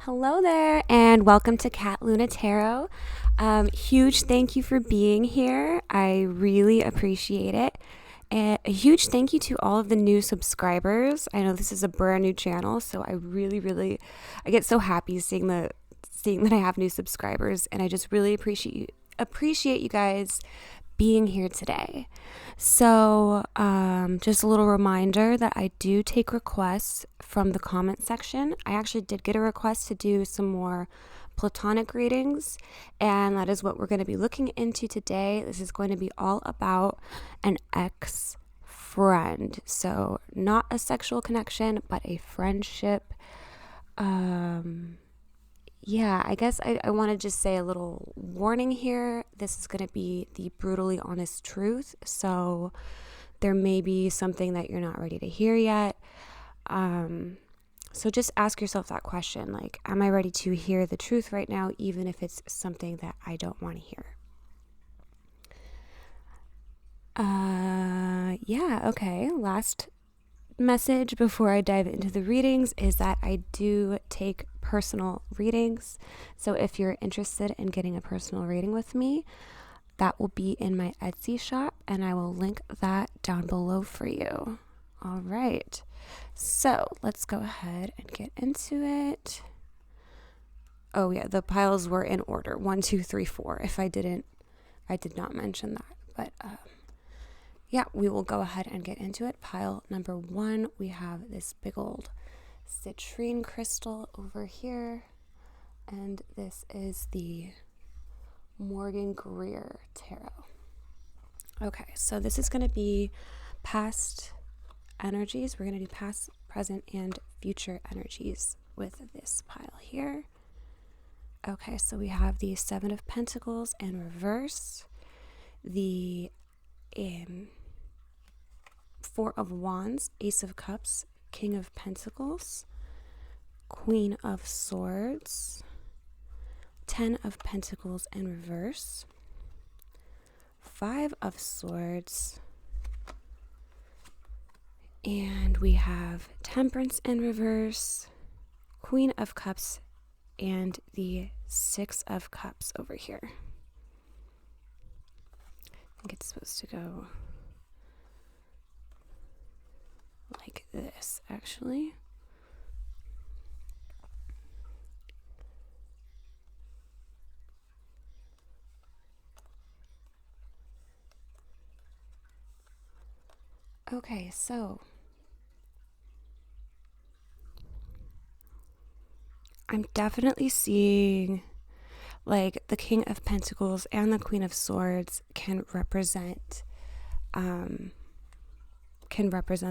Hello there, and welcome to Cat Luna Tarot. Huge thank you for being here. I really appreciate it. And a huge thank you to all of the new subscribers. I know this is a brand new channel, so I get so happy seeing that I have new subscribers, and I just really appreciate you guys being here today. So just a little reminder that I do take requests from the comment section. I actually did get a request to do some more Platonic readings, and that is what we're going to be looking into today. This is going to be all about an ex-friend. So not a sexual connection, but a friendship. I guess I want to just say a little warning here. This is going to be the brutally honest truth. So there may be something that you're not ready to hear yet. So just ask yourself that question, like, am I ready to hear the truth right now, even if it's something that I don't want to hear? Okay. Last message before I dive into the readings is that I do take personal readings. So if you're interested in getting a personal reading with me, that will be in my Etsy shop, and I will link that down below for you. All right. So let's go ahead and get into it. Oh yeah, the piles were in order. 1, 2, 3, 4. I did not mention that, but we will go ahead and get into it. Pile number 1, we have this big old citrine crystal over here, and this is the Greer tarot. Okay, so this is going to be past energies. We're going to do past, present, and future energies with this pile here. Okay, so we have the 7 of Pentacles in reverse, the 4 of Wands, Ace of Cups, King of Pentacles, Queen of Swords, 10 of Pentacles in reverse, 5 of Swords, and we have Temperance in reverse, Queen of Cups, and the 6 of Cups over here. I think it's supposed to go like this, actually. Okay, so I'm definitely seeing like the King of Pentacles and the Queen of Swords can represent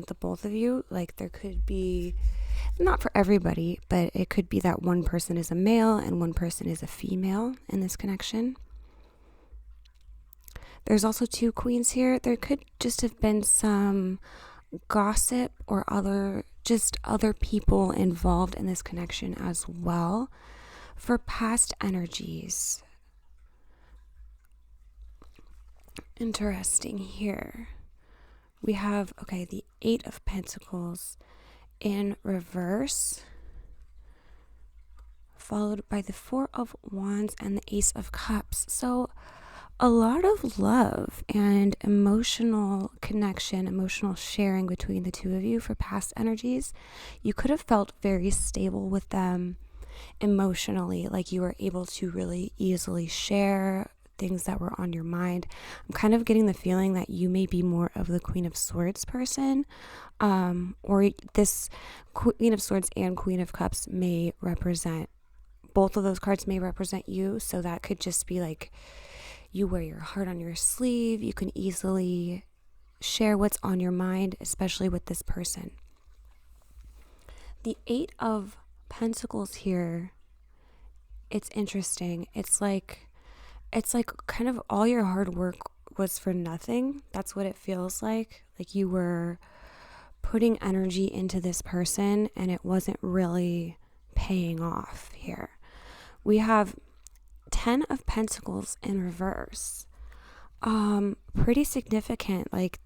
the both of you. Like there could be, not for everybody, but it could be that one person is a male and one person is a female in this connection. There's also 2 queens here. There could just have been some gossip or other people involved in this connection as well. For past energies, interesting here. We have, the 8 of Pentacles in reverse, followed by the 4 of Wands and the Ace of Cups. So a lot of love and emotional connection, emotional sharing between the two of you for past energies. You could have felt very stable with them emotionally, like you were able to really easily share things that were on your mind. I'm kind of getting the feeling that you may be more of the Queen of Swords person, or this Queen of Swords and Queen of Cups may represent, both of those cards may represent you. So that could just be like you wear your heart on your sleeve. You can easily share what's on your mind, especially with this person. The 8 of Pentacles here, it's interesting. It's like kind of all your hard work was for nothing. That's what it feels like. Like you were putting energy into this person and it wasn't really paying off here. We have 10 of Pentacles in reverse. Pretty significant. Like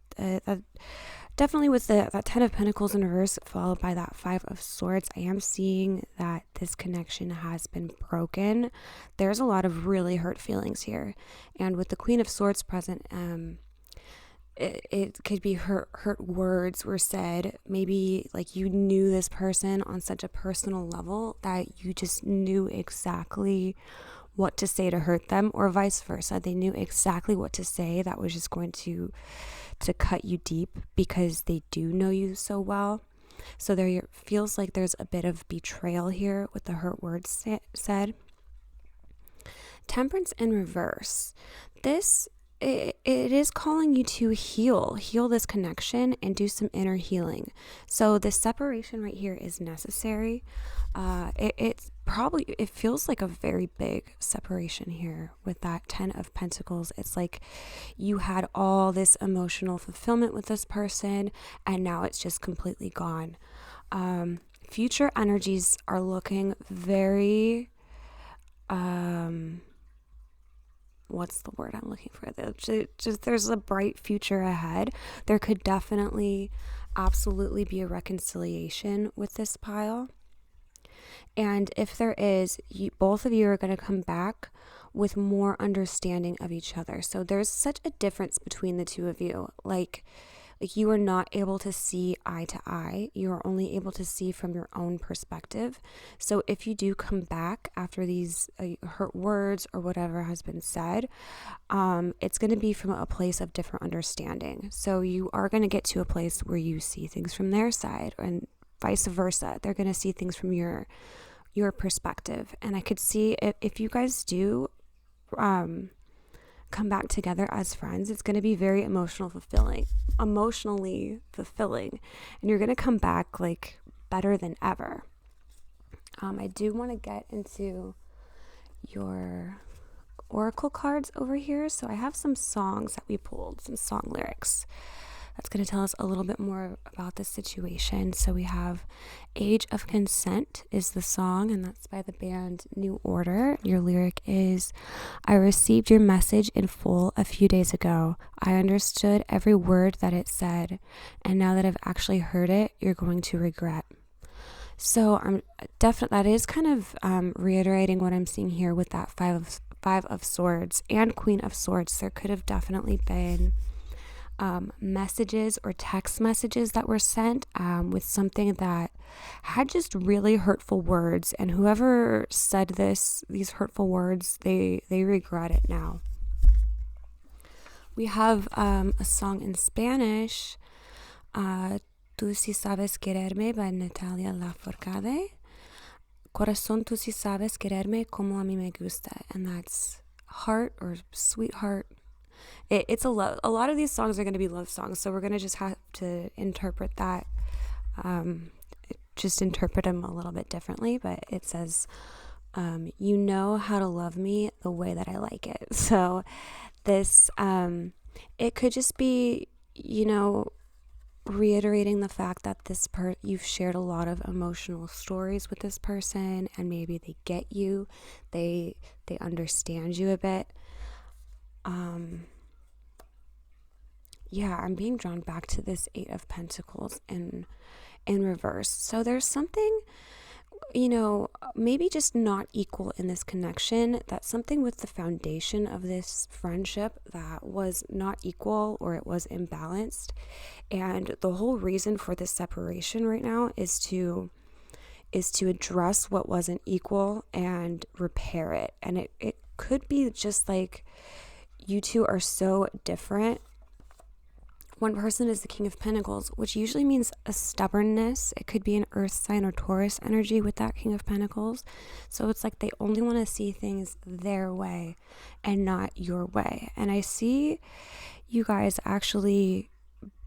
definitely with that 10 of Pentacles in reverse followed by that 5 of Swords, I am seeing that this connection has been broken. There's a lot of really hurt feelings here. And with the Queen of Swords present, it could be hurt words were said. Maybe like you knew this person on such a personal level that you just knew exactly what to say to hurt them, or vice versa. They knew exactly what to say that was just going to cut you deep because they do know you so well. So there feels like there's a bit of betrayal here with the hurt words said. Temperance in reverse. It is calling you to heal this connection and do some inner healing. So this separation right here is necessary. It feels like a very big separation here with that 10 of Pentacles. It's like you had all this emotional fulfillment with this person and now it's just completely gone. Future energies are looking very, what's the word I'm looking for? There's a bright future ahead. There could definitely, absolutely be a reconciliation with this pile. And if there is, both of you are going to come back with more understanding of each other. So there's such a difference between the two of you. Like you are not able to see eye to eye. You are only able to see from your own perspective. So if you do come back after these hurt words or whatever has been said, it's going to be from a place of different understanding. So you are going to get to a place where you see things from their side, and vice versa. They're going to see things from your perspective. And I could see if you guys do come back together as friends, it's going to be very emotionally fulfilling, and you're going to come back like better than ever. I do want to get into your oracle cards over here. So I have some songs that we pulled, some song lyrics that's going to tell us a little bit more about the situation. So we have Age of Consent is the song, and that's by the band New Order. Your lyric is, I received your message in full a few days ago. I understood every word that it said, and now that I've actually heard it, you're going to regret. So I'm definitely, that is kind of reiterating what I'm seeing here with that five of Swords and Queen of Swords. There could have definitely been messages or text messages that were sent with something that had just really hurtful words, and whoever said these hurtful words, they regret it now. We have a song in Spanish, Tú si sabes quererme by Natalia Lafourcade. Corazón, tú si sabes quererme como a mí me gusta, and that's heart or sweetheart. It's a lot of these songs are going to be love songs, so we're going to just have to interpret that, just interpret them a little bit differently. But it says, you know how to love me the way that I like it. So this, it could just be, reiterating the fact that you've shared a lot of emotional stories with this person, and maybe they get you, they understand you a bit. I'm being drawn back to this 8 of Pentacles in reverse. So there's something, maybe just not equal in this connection. That's something with the foundation of this friendship that was not equal, or it was imbalanced. And the whole reason for this separation right now is to address what wasn't equal and repair it. And it could be just like you two are so different. One person is the King of Pentacles, which usually means a stubbornness. It could be an Earth sign or Taurus energy with that King of Pentacles. So it's like they only want to see things their way and not your way. And I see you guys actually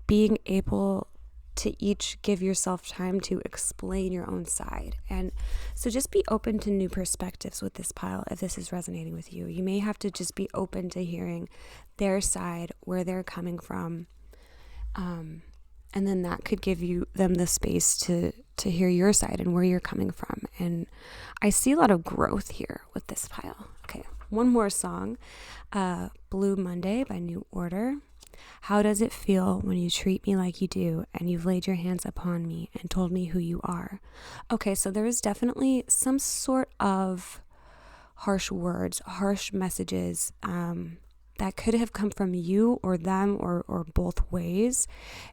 being able to each give yourself time to explain your own side. And so just be open to new perspectives with this pile if this is resonating with you. You may have to just be open to hearing their side, where they're coming from. And then that could give them the space to hear your side and where you're coming from. And I see a lot of growth here with this pile. Okay, one more song, Blue Monday by New Order. How does it feel when you treat me like you do and you've laid your hands upon me and told me who you are? Okay, so there is definitely some sort of harsh words, harsh messages that could have come from you or them or both ways.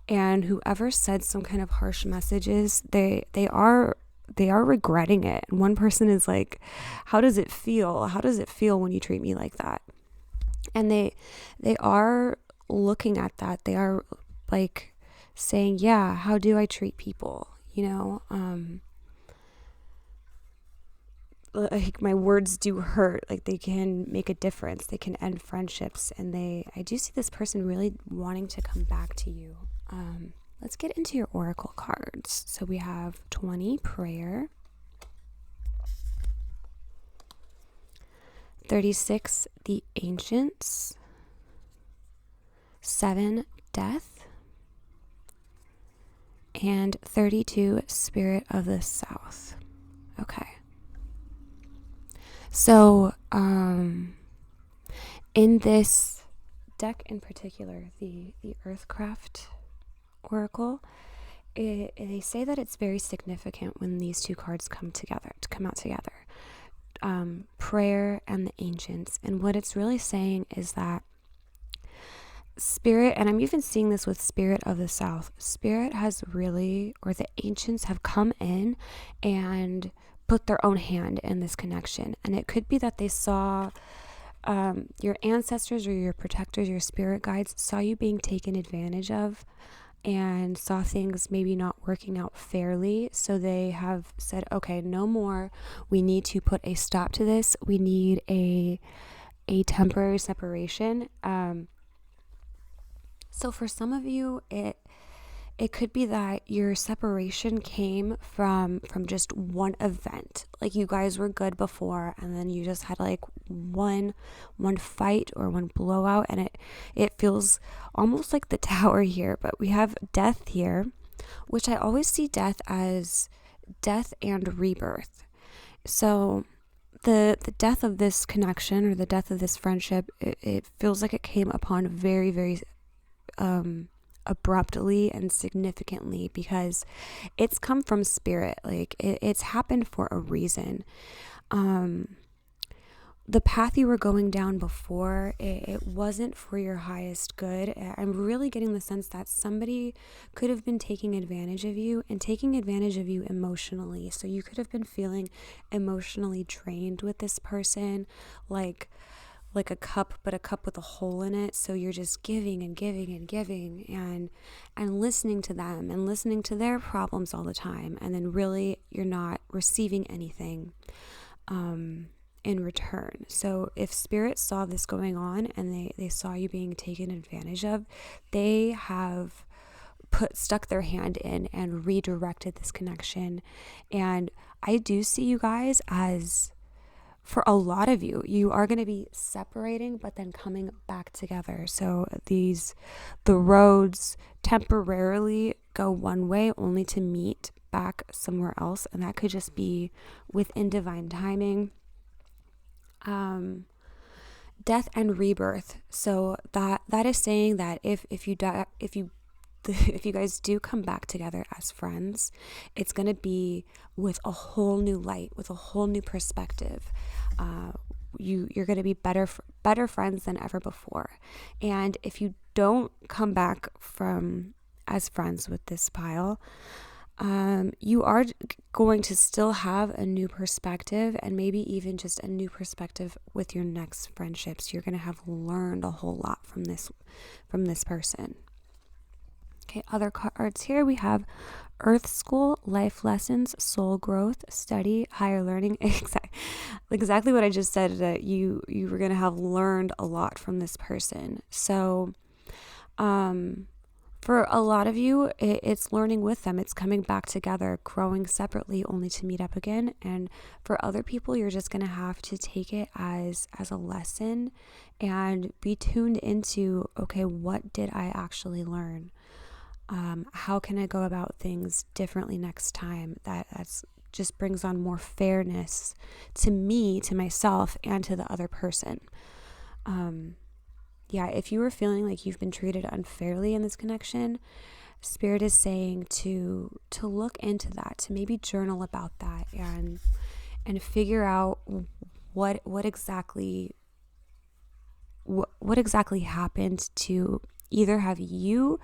And whoever said some kind of harsh messages, they are regretting it. And one person is like, how does it feel? How does it feel when you treat me like that? And they are looking at that. They are like saying, yeah, how do I treat people? Like my words do hurt. Like they can make a difference. They can end friendships. And I do see this person really wanting to come back to you. Let's get into your oracle cards. So we have 20, prayer. 36, the ancients. 7, death. And 32, spirit of the south. Okay. So, in this deck in particular, the Earthcraft Oracle, they say that it's very significant when these two cards come out together. Prayer and the ancients. And what it's really saying is that spirit, and I'm even seeing this with spirit of the south, spirit has really, or the ancients have come in and put their own hand in this connection. And it could be that they saw your ancestors or your protectors, your spirit guides, saw you being taken advantage of and saw things maybe not working out fairly. So they have said, okay, no more. We need to put a stop to this. We need a temporary separation. So for some of you, it could be that your separation came from just one event. Like you guys were good before, and then you just had like one fight or one blowout, and it feels almost like the tower here. But we have death here, which I always see death as death and rebirth. So the death of this connection or the death of this friendship, it feels like it came upon very, very abruptly and significantly, because it's come from spirit. Like it's happened for a reason. The path you were going down before, it wasn't for your highest good. I'm really getting the sense that somebody could have been taking advantage of you and taking advantage of you emotionally. So you could have been feeling emotionally drained with this person, like a cup, but a cup with a hole in it. So you're just giving and giving and giving and listening to them and listening to their problems all the time. And then really you're not receiving anything in return. So if spirit saw this going on and they saw you being taken advantage of, they have stuck their hand in and redirected this connection. And I do see you guys as, for a lot of you, you are going to be separating, but then coming back together. So the roads temporarily go one way only to meet back somewhere else. And that could just be within divine timing. Death and rebirth. So that is saying that if you guys do come back together as friends, it's going to be with a whole new light, with a whole new perspective. You're going to be better friends than ever before. And if you don't come back as friends with this pile, you are going to still have a new perspective, and maybe even just a new perspective with your next friendships. You're going to have learned a whole lot from this person. Okay, other cards here. We have Earth School, Life Lessons, Soul Growth, Study, Higher Learning. Exactly what I just said, that you were going to have learned a lot from this person. So for a lot of you, it's learning with them. It's coming back together, growing separately only to meet up again. And for other people, you're just going to have to take it as a lesson and be tuned into, okay, what did I actually learn? How can I go about things differently next time? That's just brings on more fairness to me, to myself, and to the other person. yeah, if you were feeling like you've been treated unfairly in this connection, Spirit is saying to look into that, to maybe journal about that, and figure out what exactly happened to either have you,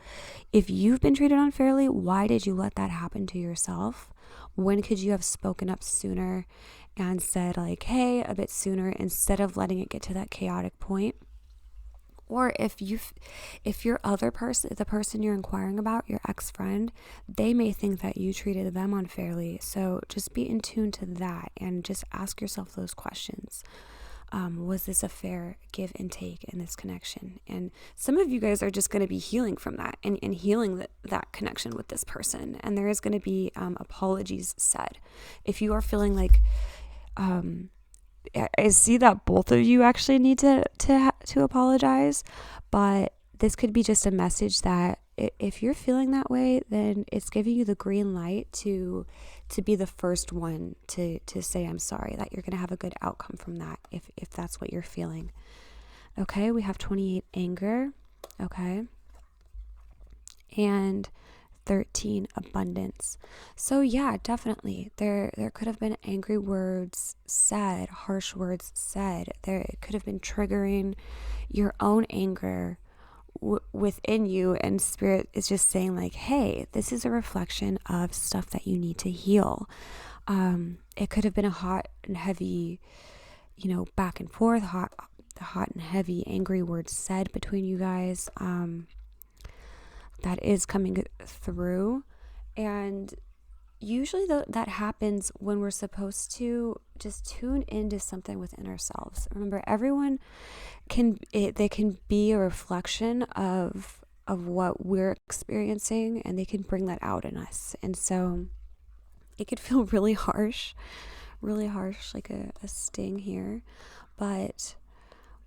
if you've been treated unfairly, why did you let that happen to yourself? When could you have spoken up sooner and said like, hey, a bit sooner, instead of letting it get to that chaotic point? Or if your other person, the person you're inquiring about, your ex-friend, they may think that you treated them unfairly. So just be in tune to that and just ask yourself those questions. Was this a fair give and take in this connection? And some of you guys are just going to be healing from that and healing that connection with this person. And there is going to be apologies said. If you are feeling like, I see that both of you actually need to apologize, but this could be just a message that if you're feeling that way, then it's giving you the green light to be the first one to say I'm sorry, that you're going to have a good outcome from that if that's what you're feeling. Okay, we have 28 anger, okay, and 13 abundance. So yeah, definitely there could have been angry words said, harsh words said. It could have been triggering your own anger within you, and Spirit is just saying like, hey, this is a reflection of stuff that you need to heal. It could have been a hot and heavy, back and forth, hot and heavy angry words said between you guys. That is coming through, and usually that happens when we're supposed to just tune into something within ourselves. Remember, everyone they can be a reflection of what we're experiencing, and they can bring that out in us. And so it could feel really harsh, like a sting here, but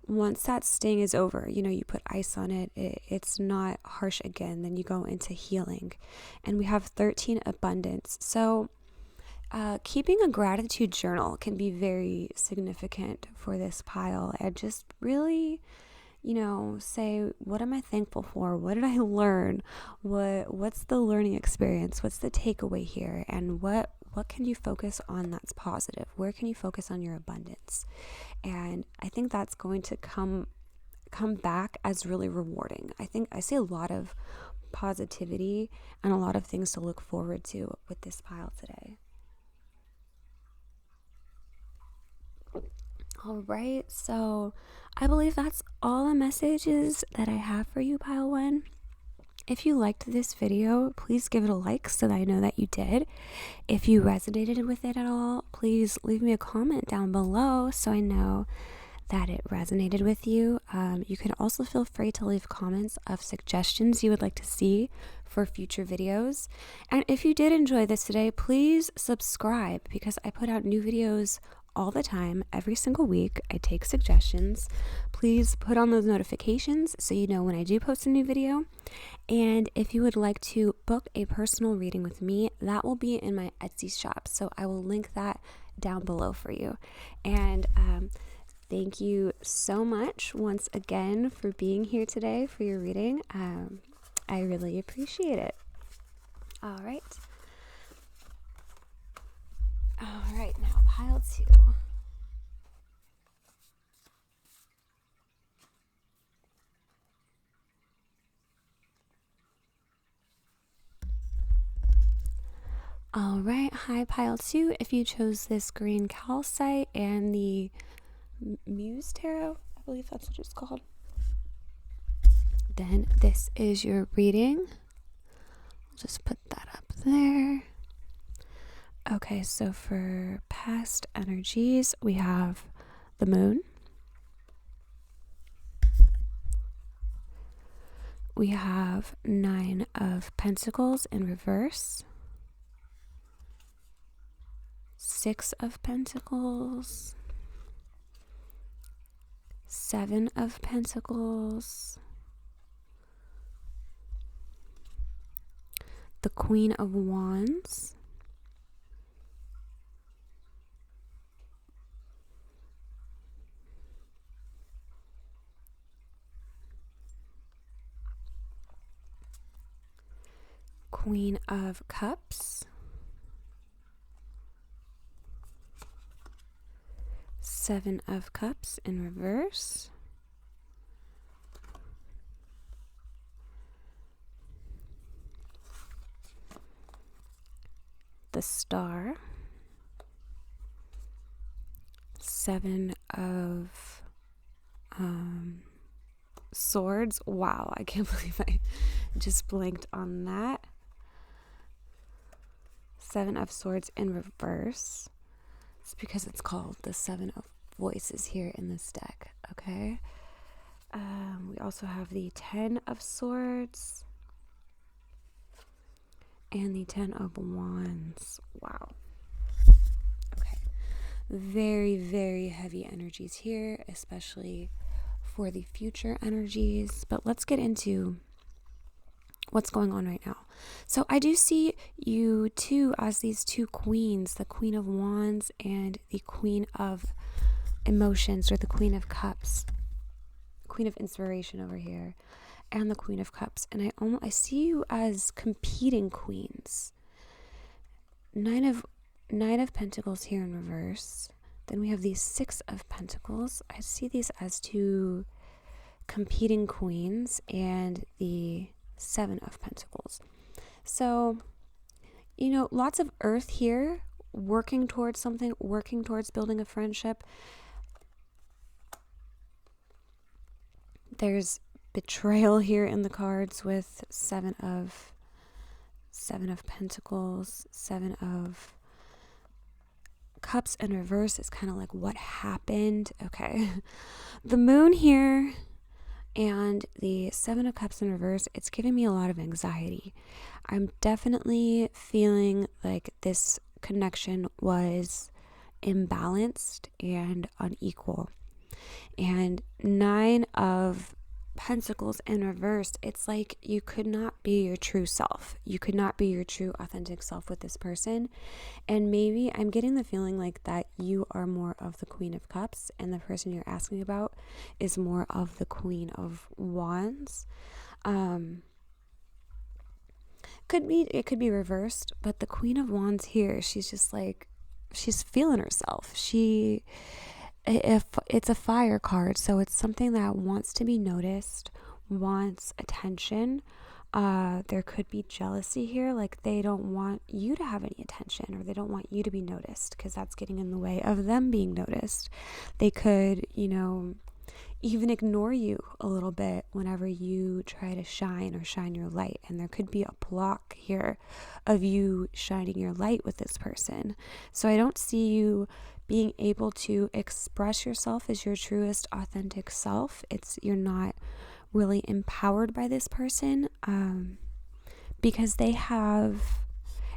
once that sting is over, you put ice on it, it's not harsh again, then you go into healing. And we have 13 abundance. So keeping a gratitude journal can be very significant for this pile, and just really, say, what am I thankful for? What did I learn? What's the learning experience? What's the takeaway here? And what can you focus on that's positive? Where can you focus on your abundance? And I think that's going to come back as really rewarding. I think I see a lot of positivity and a lot of things to look forward to with this pile today. All right, so I believe that's all the messages that I have for you, pile one. If you liked this video, please give it a like so that I know that you did. If you resonated with it at all, please leave me a comment down below so I know that it resonated with you. You can also feel free to leave comments of suggestions you would like to see for future videos. And if you did enjoy this today, please subscribe, because I put out new videos all the time, every single week. I take suggestions. Please put on those notifications so you know when I do post a new video. And if you would like to book a personal reading with me, that will be in my Etsy shop. So I will link that down below for you. And thank you so much once again for being here today for your reading. I really appreciate it. All right, now pile two. All right, hi pile two. If you chose this green calcite and the Muse tarot, I believe that's what it's called, then this is your reading. I'll just put that up there. Okay, so for past energies, we have the moon. We have 9 of Pentacles in reverse. 6 of Pentacles. 7 of Pentacles. The Queen of Wands. Queen of Cups, 7 of Cups in reverse, the Star, 7 of Swords. Wow, I can't believe I just blanked on that. 7 of Swords in reverse. It's because it's called the 7 of Voices here in this deck, okay? We also have the 10 of Swords and the 10 of Wands. Wow. Okay. Very, very heavy energies here, especially for the future energies. But let's get into what's going on right now. So I do see you two as these two queens, the Queen of Wands and the Queen of Emotions, or the Queen of Cups, Queen of Inspiration over here, and the Queen of Cups. And I see you as competing queens. Nine of Pentacles here in reverse. Then we have the 6 of Pentacles. I see these as two competing queens, and the 7 of Pentacles. So, lots of earth here, working towards something, working towards building a friendship. There's betrayal here in the cards with 7 of Pentacles, 7 of Cups in reverse is kind of like what happened. Okay. The Moon here and the 7 of Cups in reverse, it's giving me a lot of anxiety. I'm definitely feeling like this connection was imbalanced and unequal. And 9 of Pentacles in reverse, it's like you could not be your true self. You could not be your true authentic self with this person. And maybe I'm getting the feeling like that you are more of the Queen of Cups and the person you're asking about is more of the Queen of Wands. It could be reversed, but the Queen of Wands here, she's just like, she's feeling herself. If it's a fire card, so it's something that wants to be noticed, wants attention. There could be jealousy here, like they don't want you to have any attention, or they don't want you to be noticed because that's getting in the way of them being noticed. They could, even ignore you a little bit whenever you try to shine your light. And there could be a block here of you shining your light with this person. So I don't see you being able to express yourself as your truest authentic self. You're not really empowered by this person because they have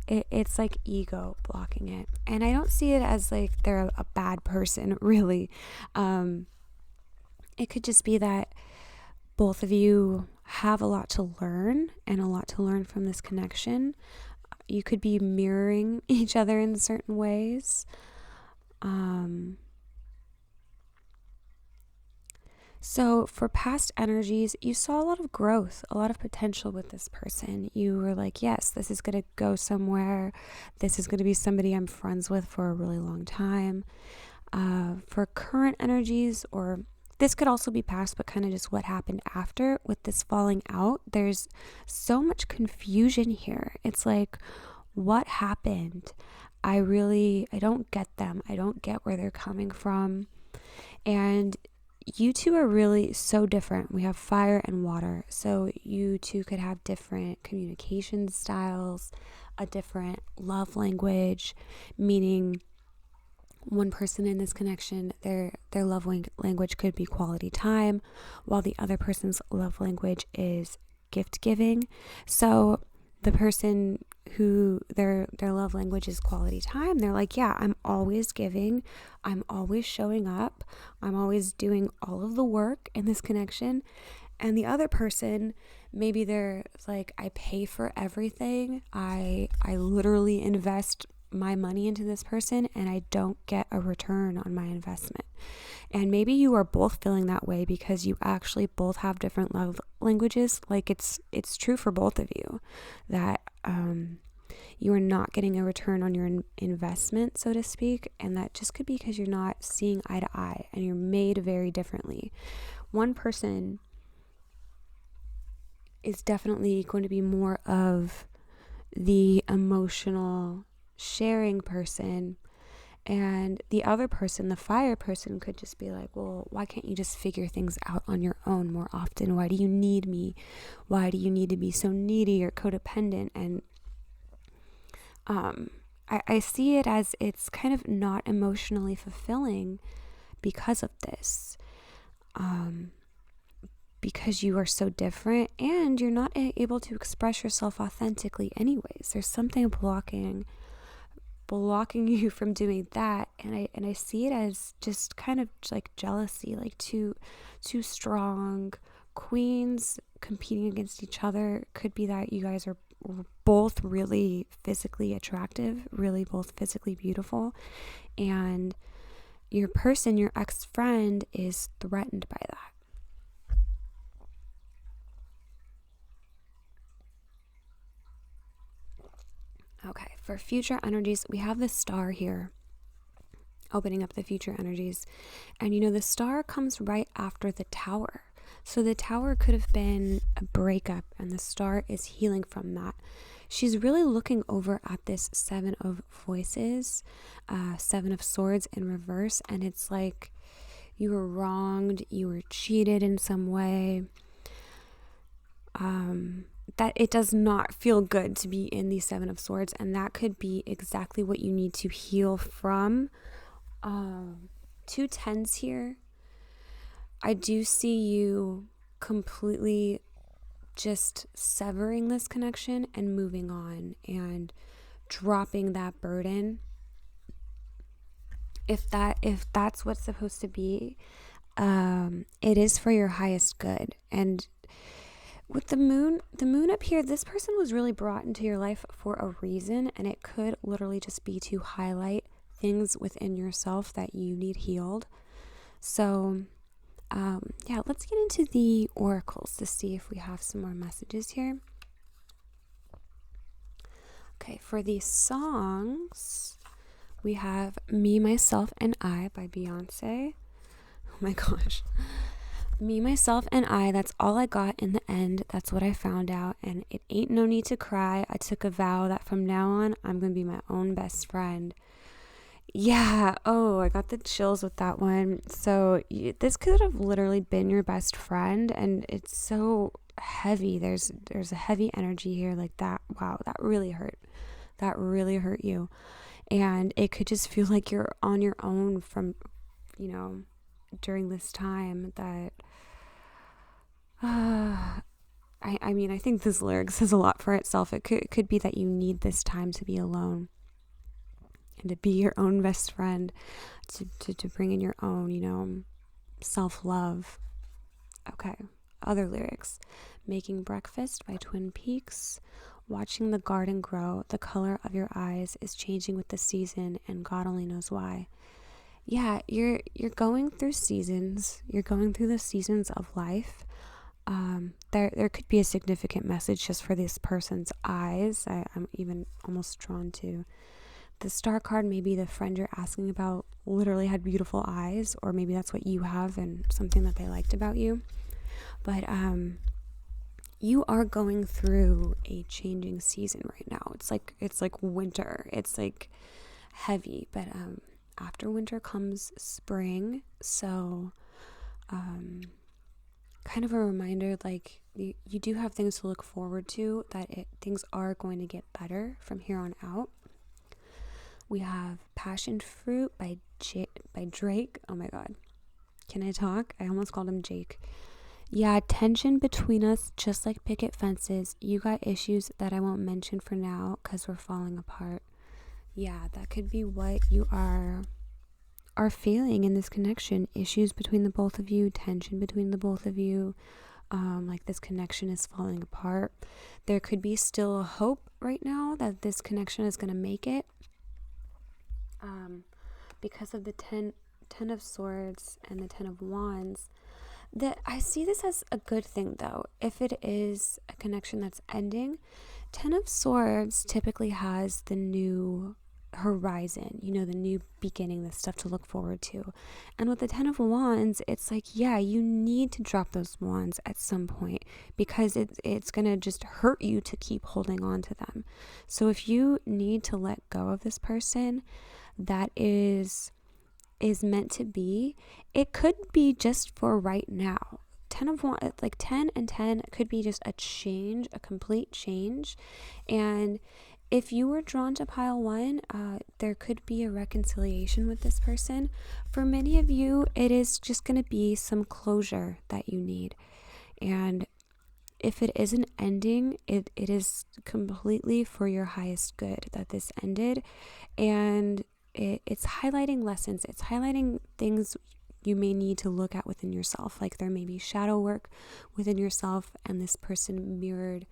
it's like ego blocking it. And I don't see it as like they're a bad person, really. It could just be that both of you have a lot to learn and a lot to learn from this connection. You could be mirroring each other in certain ways. So for past energies, you saw a lot of growth, a lot of potential with this person. You were like, yes, this is going to go somewhere. This is going to be somebody I'm friends with for a really long time. For current energies, or this could also be past, but kind of just what happened after with this falling out. There's so much confusion here. It's like, what happened? I don't get them. I don't get where they're coming from. And you two are really so different. We have fire and water. So you two could have different communication styles, a different love language, meaning one person in this connection, their love language could be quality time, while the other person's love language is gift giving. So the person who their love language is quality time, they're like, yeah, I'm always giving, I'm always showing up, I'm always doing all of the work in this connection. And the other person, maybe they're like, I pay for everything, I literally invest my money into this person and I don't get a return on my investment. And maybe you are both feeling that way because you actually both have different love languages. Like it's true for both of you that you are not getting a return on your investment, so to speak. And that just could be because you're not seeing eye to eye and you're made very differently. One person is definitely going to be more of the emotional sharing person, and the other person, the fire person, could just be like, well, why can't you just figure things out on your own more often? Why do you need me? Why do you need to be so needy or codependent? And I see it as it's kind of not emotionally fulfilling because of this. Because you are so different and you're not able to express yourself authentically anyways. There's something blocking you from doing that, and I see it as just kind of like jealousy, like two strong queens competing against each other. Could be that you guys are both really physically attractive, really both physically beautiful, and your person, your ex-friend, is threatened by that. Okay, for future energies, we have the star here, opening up the future energies. And the star comes right after the tower. So the tower could have been a breakup, and the star is healing from that. She's really looking over at this 7 of voices, 7 of swords in reverse. And it's like you were wronged, you were cheated in some way. That it does not feel good to be in the 7 of swords, and that could be exactly what you need to heal from. 2 10s here. I do see you completely just severing this connection and moving on and dropping that burden. If that's what's supposed to be, it is for your highest good. And with the moon up here, this person was really brought into your life for a reason, and it could literally just be to highlight things within yourself that you need healed. So, let's get into the oracles to see if we have some more messages here. Okay, for these songs, we have Me, Myself, and I by Beyonce. Oh my gosh. Me, myself, and I, that's all I got in the end. That's what I found out. And it ain't no need to cry. I took a vow that from now on, I'm going to be my own best friend. Yeah. Oh, I got the chills with that one. So this could have literally been your best friend. And it's so heavy. There's a heavy energy here like that. Wow, that really hurt. That really hurt you. And it could just feel like you're on your own from, during this time that I think this lyric says a lot for itself. It could be that you need this time to be alone and to be your own best friend, to bring in your own, self-love. Okay, other lyrics. Making breakfast by Twin Peaks. Watching the garden grow. The color of your eyes is changing with the season, and God only knows why. Yeah, you're going through seasons. You're going through the seasons of life. There could be a significant message just for this person's eyes. I'm even almost drawn to the star card. Maybe the friend you're asking about literally had beautiful eyes, or maybe that's what you have and something that they liked about you. But you are going through a changing season right now. It's like winter. It's like heavy, but after winter comes spring. So kind of a reminder, like you do have things to look forward to, that things are going to get better from here on out. We have Passion Fruit by Drake. Oh my God. Can I talk? I almost called him Jake. Yeah, tension between us, just like picket fences. You got issues that I won't mention for now because we're falling apart. Yeah, that could be what you are feeling in this connection. Issues between the both of you, tension between the both of you. Like this connection is falling apart. There could be still a hope right now that this connection is going to make it. because of the 10 of Swords and the 10 of Wands, that I see this as a good thing though. If it is a connection that's ending, 10 of Swords typically has the new horizon, the new beginning, the stuff to look forward to. And with the 10 of Wands, it's like, yeah, you need to drop those wands at some point, because it's gonna just hurt you to keep holding on to them. So if you need to let go of this person that is meant to be, it could be just for right now. 10 of Wands, like 10 and 10 could be just a change, a complete change. And if you were drawn to pile 1, there could be a reconciliation with this person. For many of you, it is just going to be some closure that you need. And if it is an ending, it is completely for your highest good that this ended. And it's highlighting lessons. It's highlighting things you may need to look at within yourself. Like there may be shadow work within yourself, and this person mirrored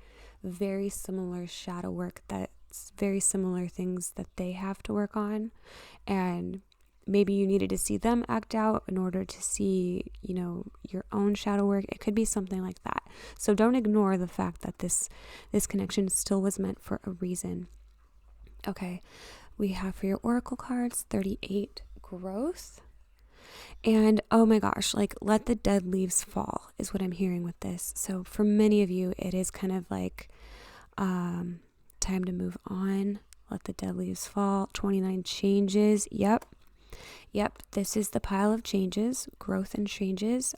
very similar shadow work, that's very similar things that they have to work on. And maybe you needed to see them act out in order to see, your own shadow work. It could be something like that. So don't ignore the fact that this connection still was meant for a reason. Okay, we have for your oracle cards 38, growth. And oh my gosh, like let the dead leaves fall is what I'm hearing with this. So for many of you, it is kind of like time to move on. Let the dead leaves fall. 29 changes. Yep. This is the pile of changes, growth and changes.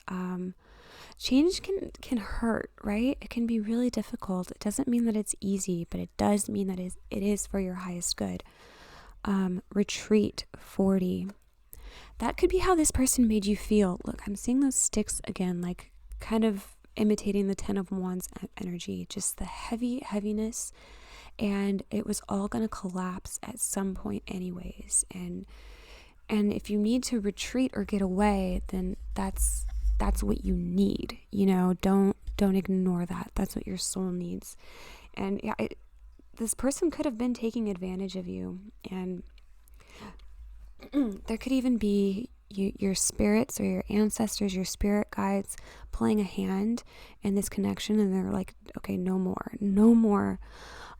Change can hurt, right? It can be really difficult. It doesn't mean that it's easy, but it does mean that it is for your highest good. Retreat, 40. That could be how this person made you feel. Look, I'm seeing those sticks again, like kind of imitating the 10 of Wands energy, just the heaviness. And it was all going to collapse at some point anyways. And if you need to retreat or get away, then that's what you need. Don't ignore that. That's what your soul needs. And yeah, this person could have been taking advantage of you. And there could even be your spirits or your ancestors, your spirit guides playing a hand in this connection. And they're like, okay, no more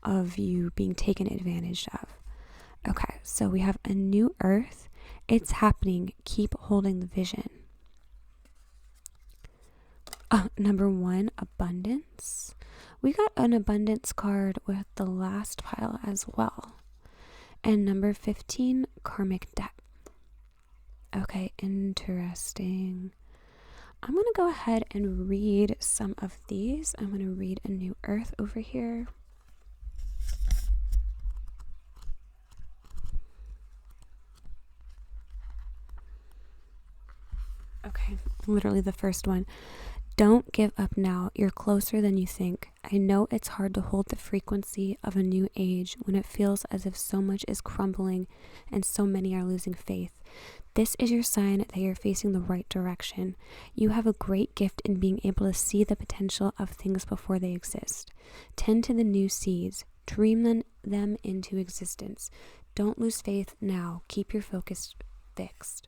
of you being taken advantage of. Okay, so we have a new earth. It's happening. Keep holding the vision. Number 1, abundance. We got an abundance card with the last pile as well. And number 15, karmic debt. Okay, interesting. I'm going to go ahead and read some of these. I'm going to read a new earth over here. Okay, literally the first one. Don't give up now. You're closer than you think. I know it's hard to hold the frequency of a new age when it feels as if so much is crumbling and so many are losing faith. This is your sign that you're facing the right direction. You have a great gift in being able to see the potential of things before they exist. Tend to the new seeds. Dream them into existence. Don't lose faith now. Keep your focus fixed.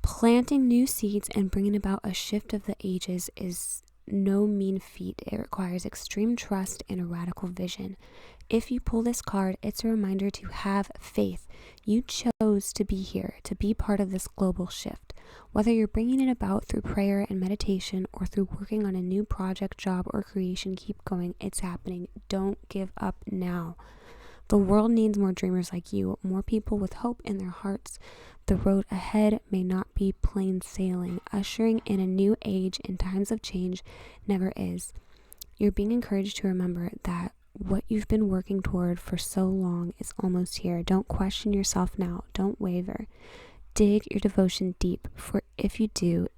Planting new seeds and bringing about a shift of the ages is no mean feat. It requires extreme trust and a radical vision. If you pull this card, it's a reminder to have faith. You chose to be here, to be part of this global shift. Whether you're bringing it about through prayer and meditation or through working on a new project, job, or creation, keep going. It's happening. Don't give up now. The world needs more dreamers like you, more people with hope in their hearts. The road ahead may not be plain sailing. Ushering in a new age in times of change never is. You're being encouraged to remember that what you've been working toward for so long is almost here. Don't question yourself now. Don't waver. Dig your devotion deep, for if you do,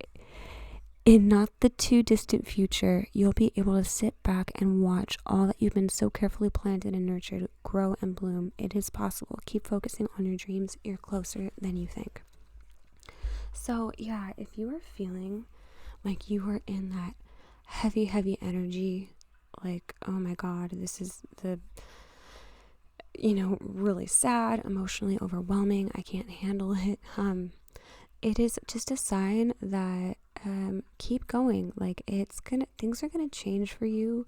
in not the too distant future, you'll be able to sit back and watch all that you've been so carefully planted and nurtured grow and bloom. It is possible. Keep focusing on your dreams. You're closer than you think. So yeah, if you are feeling like you are in that heavy energy, like, oh my God, this is really sad, emotionally overwhelming. I can't handle it. It is just a sign that keep going. Like things are gonna change for you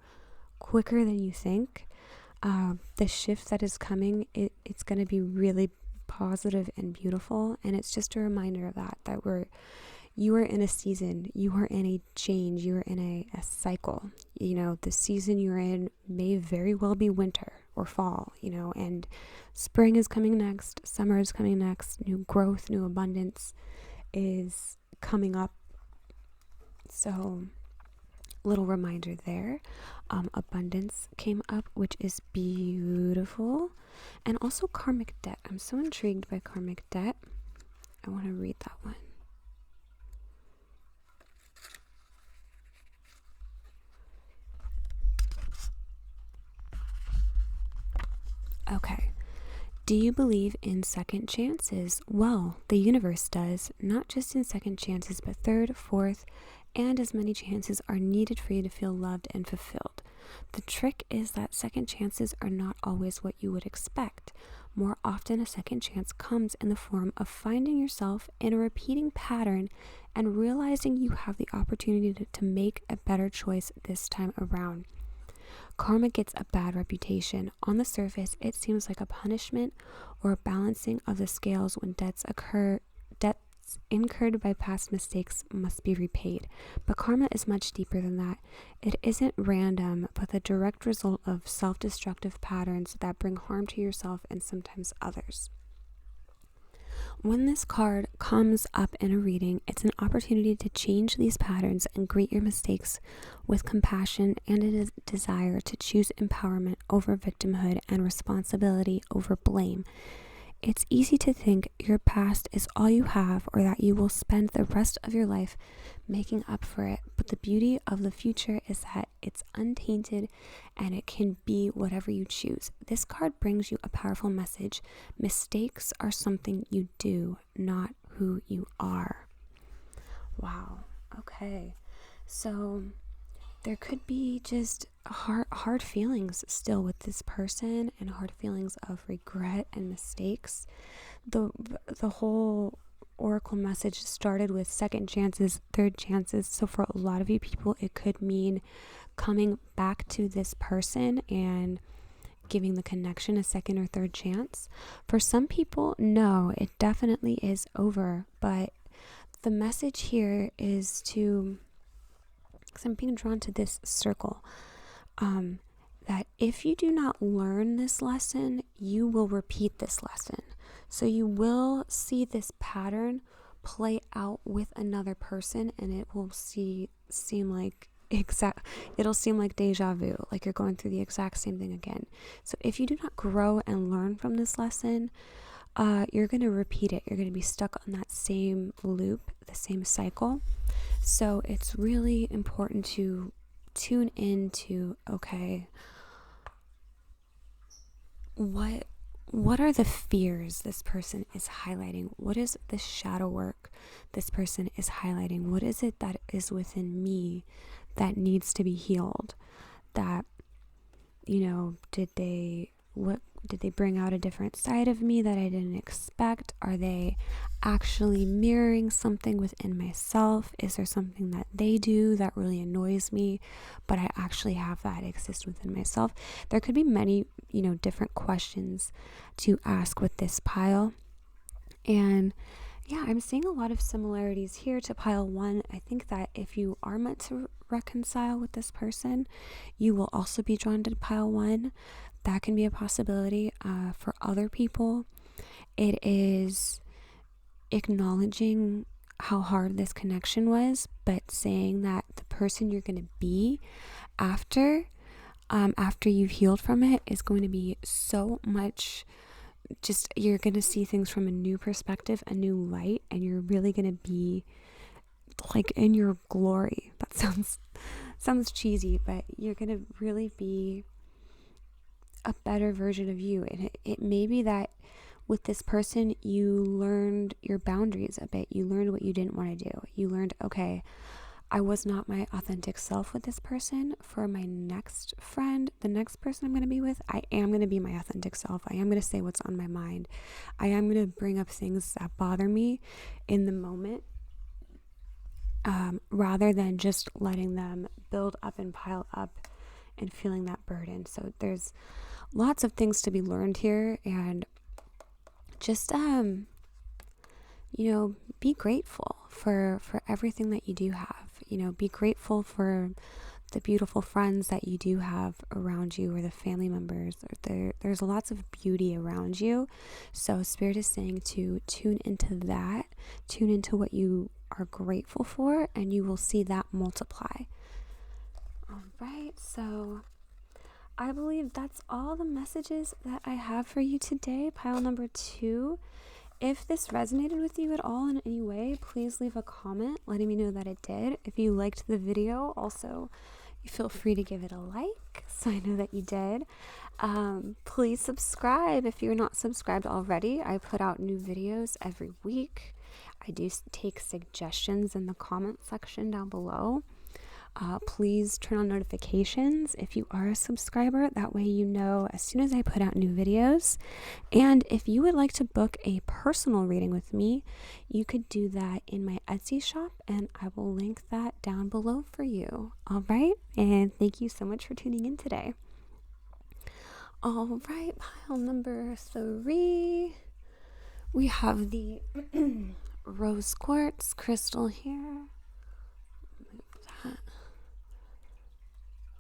quicker than you think. The shift that is coming, it's gonna be really positive and beautiful, and it's just a reminder of that you are in a season, you are in a change, you are in a cycle. The season you're in may very well be winter or fall, and spring is coming next, summer is coming next, new growth, new abundance is coming up. So little reminder there. Abundance came up, which is beautiful. And also karmic debt. I'm so intrigued by karmic debt. I want to read that one. Okay. Do you believe in second chances? Well, the universe does, not just in second chances, but third, fourth, and as many chances are needed for you to feel loved and fulfilled. The trick is that second chances are not always what you would expect. More often, a second chance comes in the form of finding yourself in a repeating pattern and realizing you have the opportunity to make a better choice this time around. Karma gets a bad reputation. On the surface, it seems like a punishment or a balancing of the scales when debts incurred by past mistakes must be repaid. But karma is much deeper than that. It isn't random, but the direct result of self-destructive patterns that bring harm to yourself and sometimes others. When this card comes up in a reading, it's an opportunity to change these patterns and greet your mistakes with compassion and a desire to choose empowerment over victimhood and responsibility over blame. It's easy to think your past is all you have, or that you will spend the rest of your life making up for it. But the beauty of the future is that it's untainted and it can be whatever you choose. This card brings you a powerful message. Mistakes are something you do, not who you are. Wow. Okay. So there could be just hard feelings still with this person, and hard feelings of regret and mistakes. The whole oracle message started with second chances, third chances. So for a lot of you people, it could mean coming back to this person and giving the connection a second or third chance. For some people, no, it definitely is over. But the message here is to, because I'm being drawn to this circle, that if you do not learn this lesson, you will repeat this lesson. So you will see this pattern play out with another person, and it will seem like deja vu, like you're going through the exact same thing again. So if you do not grow and learn from this lesson, you're going to repeat it. You're going to be stuck on that same loop, the same cycle. So it's really important to tune into, okay, what are the fears this person is highlighting? What is the shadow work this person is highlighting? What is it that is within me that needs to be healed? That, did they bring out a different side of me that I didn't expect? Are they actually mirroring something within myself? Is there something that they do that really annoys me, but I actually have that exist within myself? There could be many, different questions to ask with this pile. And yeah, I'm seeing a lot of similarities here to pile 1. I think that if you are meant to reconcile with this person, you will also be drawn to pile 1. That can be a possibility. For other people, it is acknowledging how hard this connection was, but saying that the person you're going to be after you've healed from it is going to be so much, just, you're going to see things from a new perspective, a new light, and you're really going to be like in your glory. That sounds cheesy, but you're going to really be a better version of you. And it may be that with this person, you learned your boundaries a bit. You learned what you didn't want to do. You learned, okay, I was not my authentic self with this person. For my next friend, the next person I'm going to be with, I am going to be my authentic self. I am going to say what's on my mind. I am going to bring up things that bother me in the moment, rather than just letting them build up and pile up and feeling that burden. So there's lots of things to be learned here, and just be grateful for everything that you do have. Be grateful for the beautiful friends that you do have around you, or the family members. There's lots of beauty around you. So Spirit is saying to tune into that, tune into what you are grateful for, and you will see that multiply. All right, so I believe that's all the messages that I have for you today. Pile number 2. If this resonated with you at all in any way, please leave a comment letting me know that it did. If you liked the video, also feel free to give it a like so I know that you did. Please subscribe if you're not subscribed already. I put out new videos every week. I do take suggestions in the comment section down below. Please turn on notifications if you are a subscriber. That way you know as soon as I put out new videos. And if you would like to book a personal reading with me, you could do that in my Etsy shop, and I will link that down below for you. All right, and thank you so much for tuning in today. All right, pile number 3. We have the rose quartz crystal here.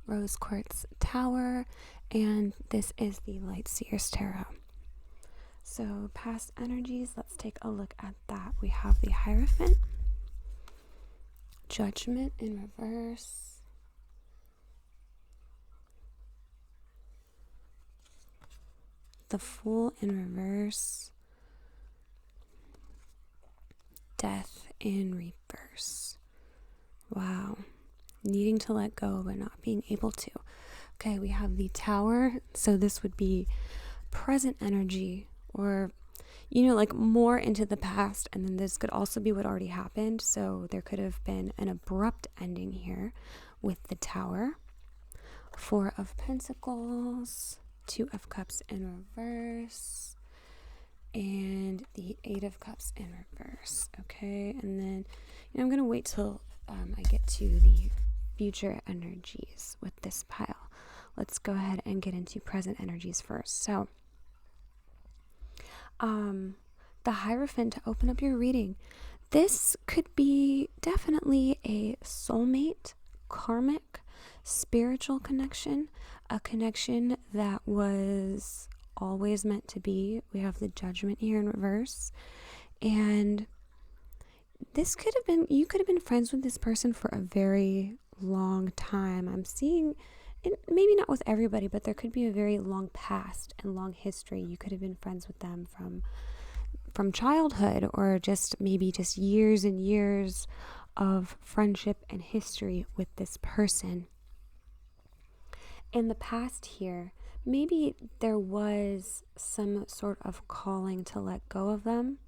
Rose quartz tower, and this is the light seer's tarot. So past energies, let's take a look at that. We have the Hierophant, Judgment in reverse, the Fool in reverse, Death in reverse. Wow. Needing to let go but not being able to. Okay, we have the Tower. So this would be present energy, or like more into the past, and then this could also be what already happened. So there could have been an abrupt ending here with the Tower. 4 of Pentacles, 2 of Cups in reverse, and the 8 of Cups in reverse. Okay, and then I'm gonna wait till I get to the future energies with this pile. Let's go ahead and get into present energies first. So the Hierophant, to open up your reading, this could be definitely a soulmate, karmic, spiritual connection, a connection that was always meant to be. We have the Judgment here in reverse, and this could have been, you could have been friends with this person for a very long time. I'm seeing, maybe not with everybody, but there could be a very long past and long history. You could have been friends with them from childhood, or just maybe just years and years of friendship and history with this person. In the past here, maybe there was some sort of calling to let go of them.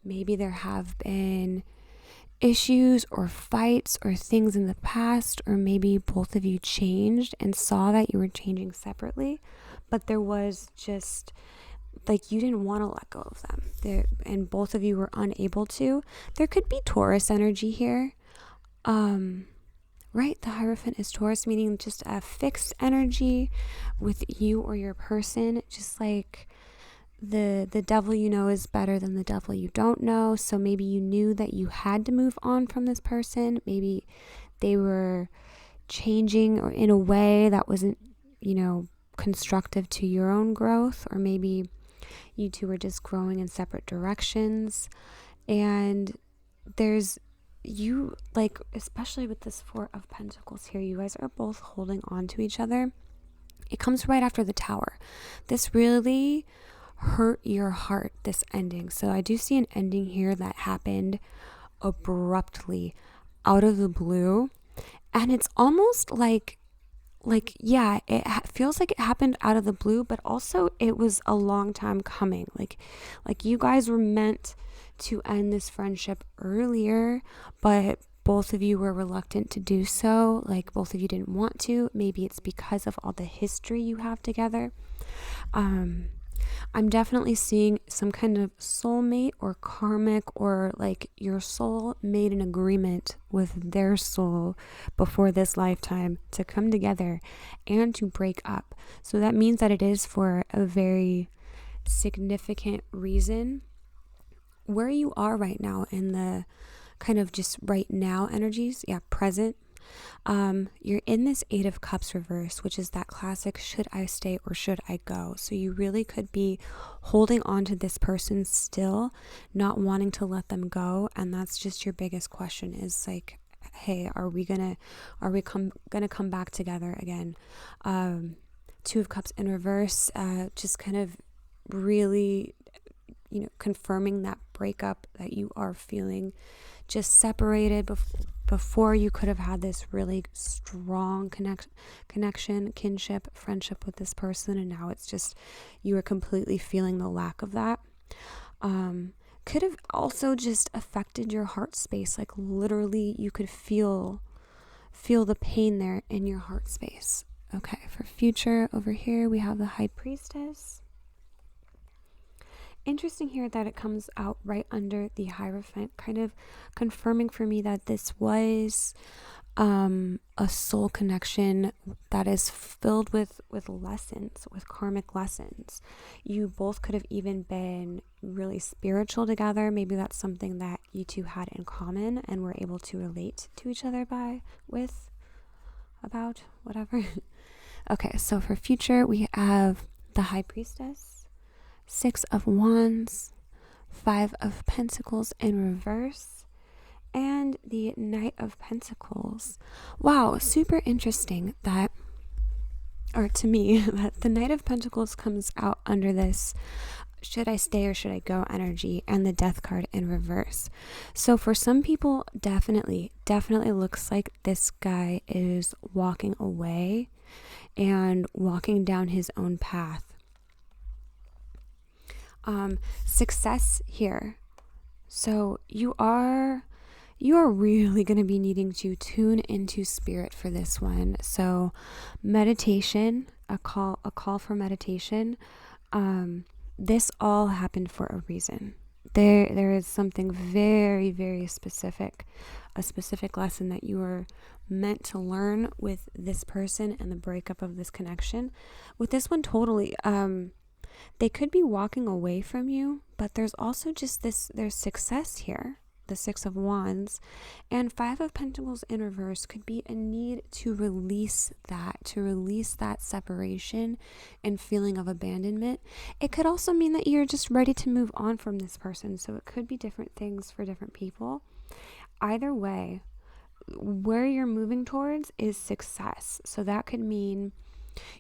Maybe there have been issues or fights or things in the past, or maybe both of you changed and saw that you were changing separately, but there was just like you didn't want to let go of them there, and both of you were unable to. There could be Taurus energy here. Right, the Hierophant is Taurus, meaning just a fixed energy with you or your person, just like the devil you know is better than the devil you don't know. So maybe you knew that you had to move on from this person. Maybe they were changing or in a way that wasn't, constructive to your own growth, or maybe you two were just growing in separate directions. And there's you, like, especially with this 4 of Pentacles here, you guys are both holding on to each other. It comes right after the Tower. This really hurt your heart, this ending. So I do see an ending here that happened abruptly out of the blue, and it's almost like yeah, it feels like it happened out of the blue, but also it was a long time coming. Like you guys were meant to end this friendship earlier, but both of you were reluctant to do so, like both of you didn't want to. Maybe it's because of all the history you have together. I'm definitely seeing some kind of soulmate or karmic, or like your soul made an agreement with their soul before this lifetime to come together and to break up. So that means that it is for a very significant reason. Where you are right now in the kind of just right now energies, present, you're in this 8 of Cups reverse, which is that classic should I stay or should I go. So you really could be holding on to this person still, not wanting to let them go, and that's just your biggest question is like, hey, are we gonna come back together again? 2 of Cups in reverse, just kind of really, confirming that breakup that you are feeling, just separated before you could have had this really strong connection, kinship, friendship with this person, and now it's just you are completely feeling the lack of that. Could have also just affected your heart space, like literally you could feel the pain there in your heart space. Okay, for future over here we have the High Priestess. Interesting here that it comes out right under the Hierophant, kind of confirming for me that this was a soul connection that is filled with lessons, with karmic lessons. You both could have even been really spiritual together. Maybe that's something that you two had in common and were able to relate to each other about, whatever. Okay, so for future we have the High Priestess, 6 of Wands, 5 of Pentacles in reverse, and the Knight of Pentacles. Wow, super interesting that, or to me, that the Knight of Pentacles comes out under this should I stay or should I go energy, and the Death card in reverse. So for some people, definitely looks like this guy is walking away and walking down his own path. Success here. So you are really going to be needing to tune into spirit for this one. So meditation, a call for meditation. This all happened for a reason. There is something very, very specific, a specific lesson that you are meant to learn with this person and the breakup of this connection. With this one, totally, they could be walking away from you, but there's also just there's success here. The 6 of Wands and 5 of Pentacles in reverse could be a need to release that separation and feeling of abandonment. It could also mean that you're just ready to move on from this person. So it could be different things for different people. Either way, where you're moving towards is success. So that could mean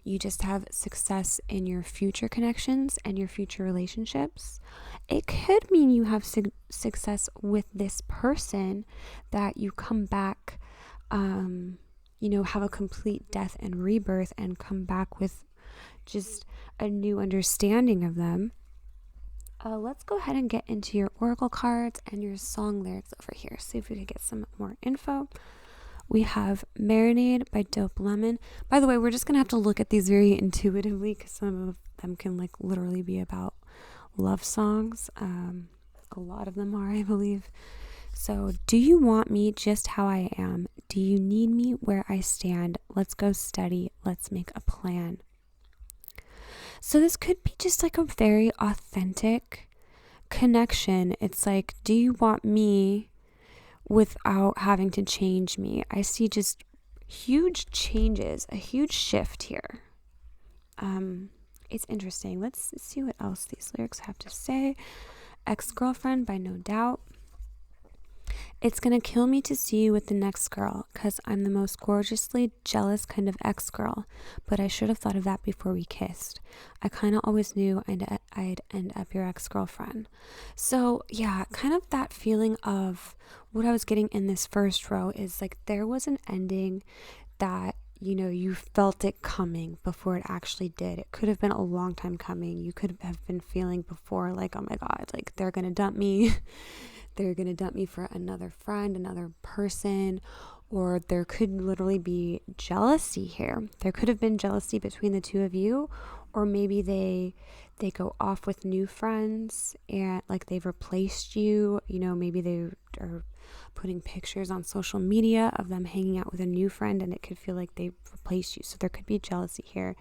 you just have success in your future connections and your future relationships. It could mean you have success with this person, that you come back, have a complete death and rebirth and come back with just a new understanding of them. Let's go ahead and get into your oracle cards and your song lyrics over here. See if we could get some more info. We have Marinade by Dope Lemon. By the way, we're just going to have to look at these very intuitively because some of them can like literally be about love songs. A lot of them are, I believe. So, do you want me just how I am? Do you need me where I stand? Let's go steady. Let's make a plan. So this could be just like a very authentic connection. It's like, do you want me without having to change me? I see just huge changes, a huge shift here. It's interesting. Let's see what else these lyrics have to say. Ex-girlfriend by No Doubt. It's gonna kill me to see you with the next girl, cause I'm the most gorgeously jealous kind of ex-girl, but I should have thought of that before we kissed. I kind of always knew I'd end up your ex-girlfriend. So yeah, kind of that feeling of what I was getting in this first row is like there was an ending that, you felt it coming before it actually did. It could have been a long time coming. You could have been feeling before like, oh my God, like they're gonna dump me. they're going to dump me for another friend, another person, or there could literally be jealousy here. There could have been jealousy between the two of you, or maybe they go off with new friends and like they've replaced you. Maybe they are putting pictures on social media of them hanging out with a new friend, and it could feel like they've replaced you. So there could be jealousy here.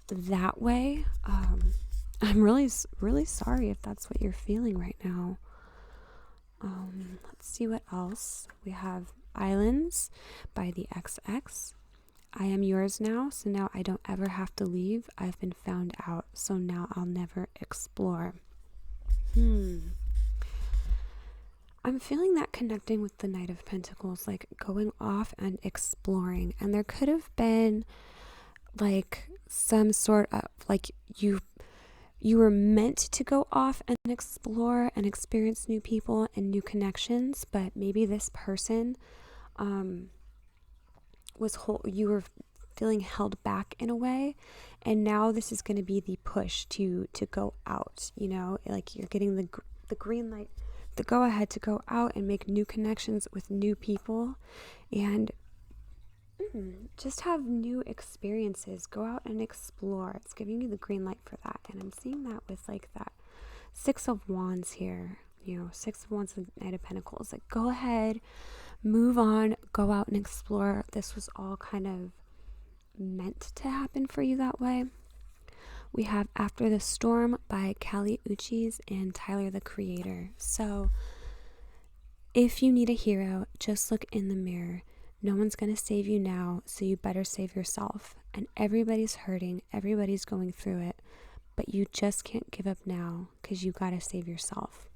That way, I'm really, really sorry if that's what you're feeling right now. Let's see what else. We have Islands by the XX. I am yours now, so now I don't ever have to leave. I've been found out, so now I'll never explore. I'm feeling that connecting with the Knight of Pentacles, like going off and exploring. And there could have been like some sort of like you were meant to go off and explore and experience new people and new connections, but maybe this person you were feeling held back in a way, and now this is going to be the push to go out. Like you're getting the green light, the go ahead to go out and make new connections with new people and just have new experiences. Go out and explore. It's giving you the green light for that. And I'm seeing that with like that Six of Wands here. Six of Wands and Knight of Pentacles. Like, go ahead, move on, go out and explore. This was all kind of meant to happen for you that way. We have After the Storm by Kali Uchis and Tyler the Creator. So if you need a hero, just look in the mirror. No one's going to save you now, so you better save yourself. And everybody's hurting, everybody's going through it, but you just can't give up now because you got to save yourself.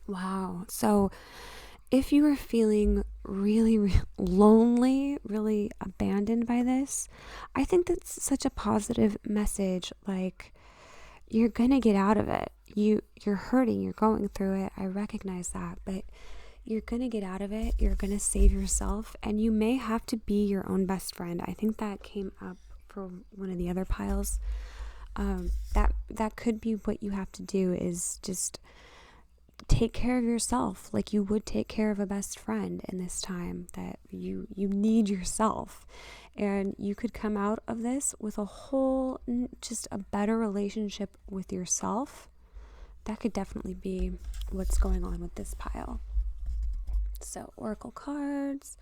Wow. So if you are feeling really, really lonely, really abandoned by this, I think that's such a positive message. Like, you're going to get out of it. You're hurting, you're going through it. I recognize that, but you're going to get out of it. You're going to save yourself, and you may have to be your own best friend. I think that came up for one of the other piles. That could be what you have to do, is just take care of yourself like you would take care of a best friend in this time that you need yourself. And you could come out of this with just a better relationship with yourself. That could definitely be what's going on with this pile. So Oracle cards,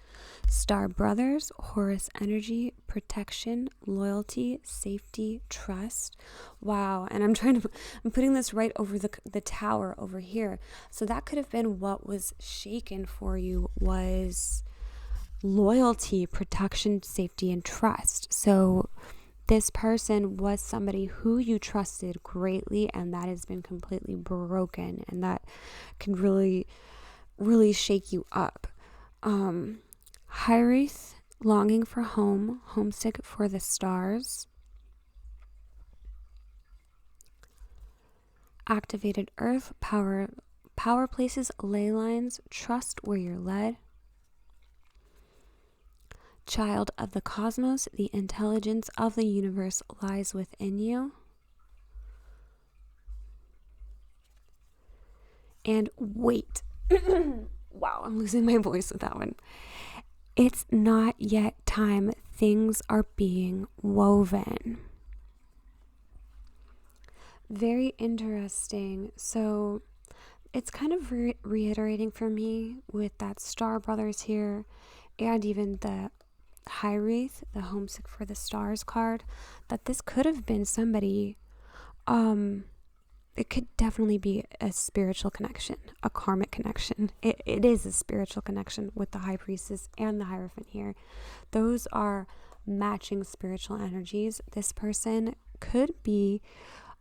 Star Brothers, Horus energy, protection, loyalty, safety, trust. Wow. And I'm putting this right over the tower over here. So that could have been what was shaken for you, was loyalty, protection, safety, and trust. So this person was somebody who you trusted greatly, and that has been completely broken, and that can really shake you up. Hyrith, longing for home, homesick for the stars. Activated earth, power places, ley lines, trust where you're led. Child of the cosmos, the intelligence of the universe lies within you. And wait. Wow, I'm losing my voice with that one. It's not yet time. Things are being woven. Very interesting. So it's kind of reiterating for me with that Star Brothers here, and even the Hyrith, the homesick for the stars card, that this could have been somebody, it could definitely be a spiritual connection, a karmic connection. It is a spiritual connection with the High Priestess and the Hierophant here. Those are matching spiritual energies. This person could be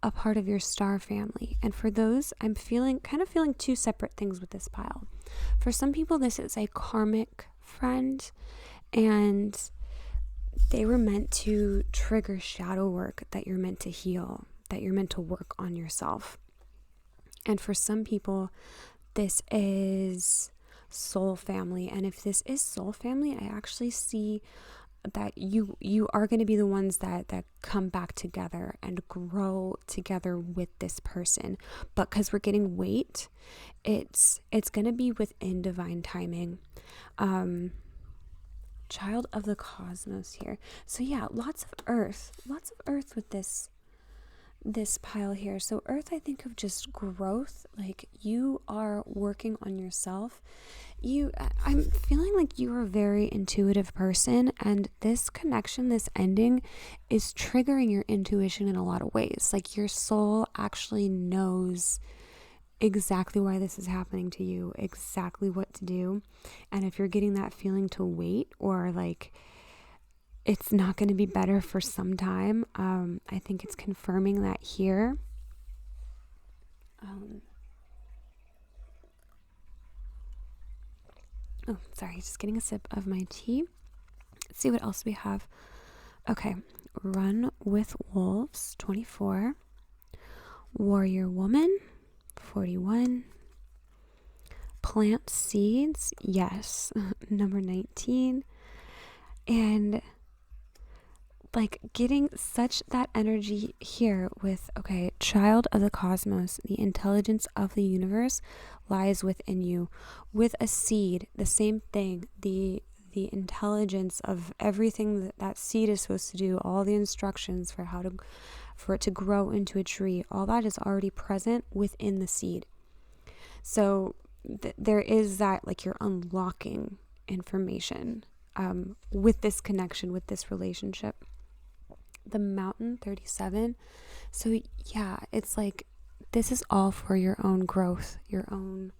a part of your star family. And for those, I'm feeling two separate things with this pile. For some people, this is a karmic friend, and they were meant to trigger shadow work that you're meant to heal, that you're meant to work on yourself. And for some people, this is soul family. And if this is soul family, I actually see that you are going to be the ones that come back together and grow together with this person. But because we're getting weight, it's going to be within divine timing. Child of the cosmos here. So yeah, lots of earth with this pile here. So earth, I think of just growth, like you are working on yourself. I'm feeling like you are a very intuitive person, and this connection, this ending, is triggering your intuition in a lot of ways. Like your soul actually knows exactly why this is happening to you, exactly what to do. And if you're getting that feeling to wait, or like it's not going to be better for some time, I think it's confirming that here. Oh, sorry, just getting a sip of my tea. Let's see what else we have. Okay, Run with Wolves, 24. Warrior Woman, 41. Plant Seeds, yes, number 19. And like getting such that energy here with, okay, child of the cosmos, the intelligence of the universe lies within you. With a seed, the same thing, the intelligence of everything that seed is supposed to do, all the instructions for it to grow into a tree, all that is already present within the seed. So there is that, like, you're unlocking information with this connection, with this relationship. The Mountain, 37. So yeah, it's like this is all for your own growth, your own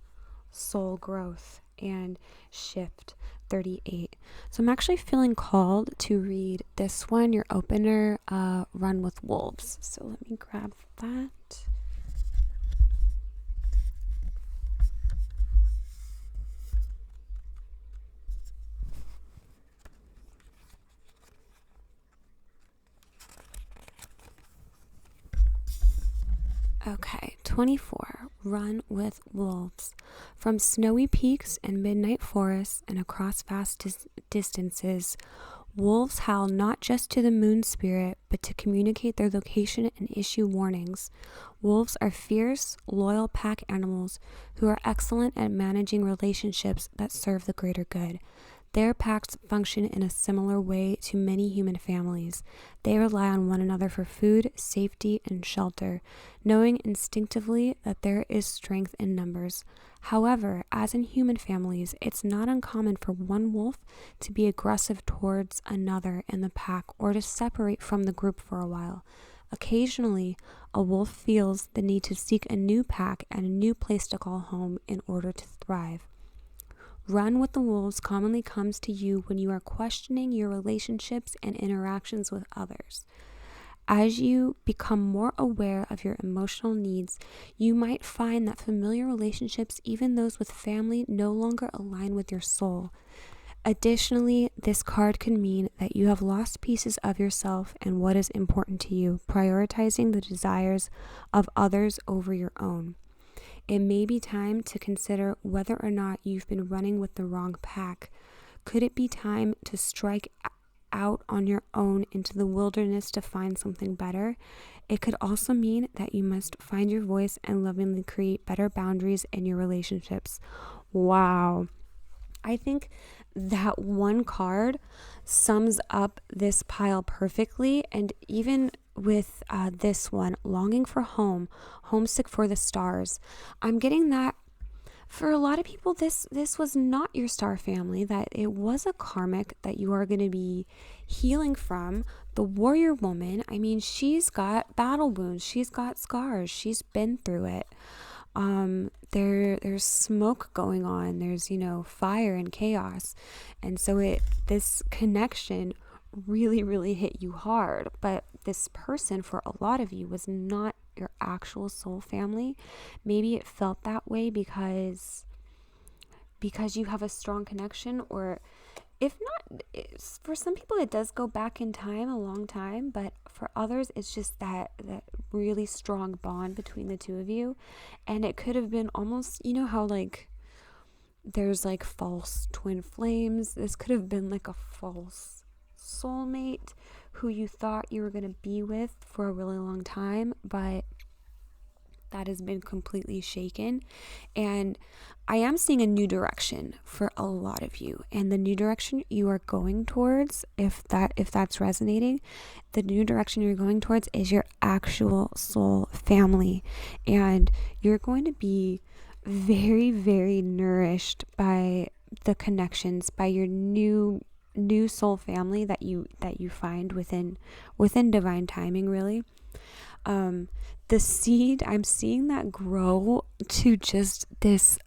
soul growth and shift, 38. So I'm actually feeling called to read this one, your opener, Run with Wolves. So let me grab that. Okay, 24. Run with Wolves. From snowy peaks and midnight forests and across vast distances, wolves howl not just to the moon spirit, but to communicate their location and issue warnings. Wolves are fierce, loyal pack animals who are excellent at managing relationships that serve the greater good. Their packs function in a similar way to many human families. They rely on one another for food, safety, and shelter, knowing instinctively that there is strength in numbers. However, as in human families, it's not uncommon for one wolf to be aggressive towards another in the pack or to separate from the group for a while. Occasionally, a wolf feels the need to seek a new pack and a new place to call home in order to thrive. Run with the Wolves commonly comes to you when you are questioning your relationships and interactions with others. As you become more aware of your emotional needs, you might find that familiar relationships, even those with family, no longer align with your soul. Additionally, this card can mean that you have lost pieces of yourself and what is important to you, prioritizing the desires of others over your own. It may be time to consider whether or not you've been running with the wrong pack. Could it be time to strike out on your own into the wilderness to find something better? It could also mean that you must find your voice and lovingly create better boundaries in your relationships. Wow. I think that one card sums up this pile perfectly, and even with this one, longing for home, homesick for the stars. I'm getting that for a lot of people, this was not your star family, that it was a karmic that you are going to be healing from. The warrior woman, I mean, she's got battle wounds, she's got scars, she's been through it. There's smoke going on, there's, fire and chaos, and so this connection really hit you hard. But this person, for a lot of you, was not your actual soul family. Maybe it felt that way because you have a strong connection, or if not, for some people it does go back in time, a long time, but for others it's just that really strong bond between the two of you. And it could have been almost, how like there's like false twin flames, this could have been like a false soulmate who you thought you were going to be with for a really long time, but that has been completely shaken. And I am seeing a new direction for a lot of you, and the new direction you are going towards, if that's resonating, the new direction you're going towards is your actual soul family, and you're going to be very, very nourished by the connections, by your new soul family that you find within divine timing, really. The seed, I'm seeing that grow to just this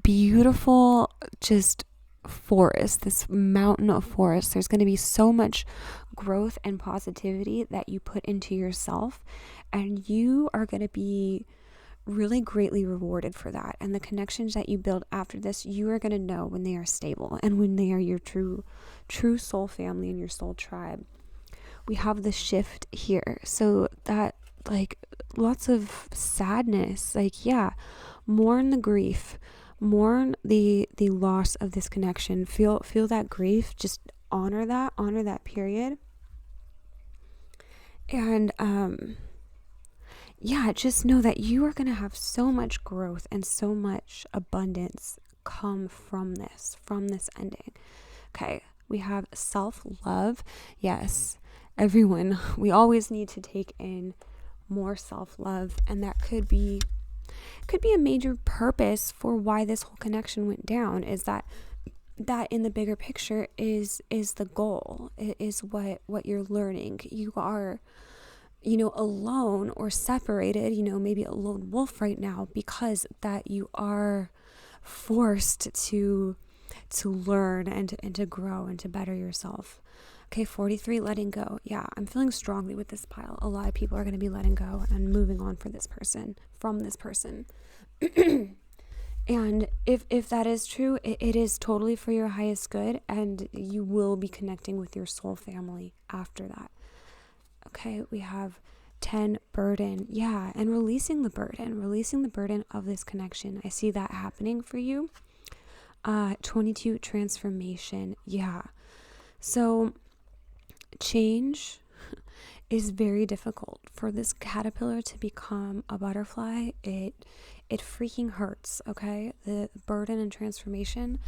beautiful, just forest, this mountain of forest. There's going to be so much growth and positivity that you put into yourself, and you are going to be really greatly rewarded for that. And the connections that you build after this, you are going to know when they are stable and when they are your true soul family and your soul tribe. We have the shift here, so that, like, lots of sadness, like, yeah, mourn the grief, mourn the loss of this connection, feel that grief, just honor that period. And yeah, just know that you are going to have so much growth and so much abundance come from this ending. Okay, we have self-love. Yes, everyone, we always need to take in more self-love, and that could be a major purpose for why this whole connection went down, is that in the bigger picture is the goal. It is what you're learning. You are, alone or separated, maybe a lone wolf right now, because that you are forced to learn and to grow and to better yourself. Okay, 43, letting go. Yeah, I'm feeling strongly with this pile. A lot of people are going to be letting go and moving on from this person. And if that is true, it is totally for your highest good, and you will be connecting with your soul family after that. Okay, we have 10, burden. Yeah, and releasing the burden of this connection. I see that happening for you. 22, transformation. Yeah. So change is very difficult. For this caterpillar to become a butterfly, it freaking hurts, okay? The burden and transformation,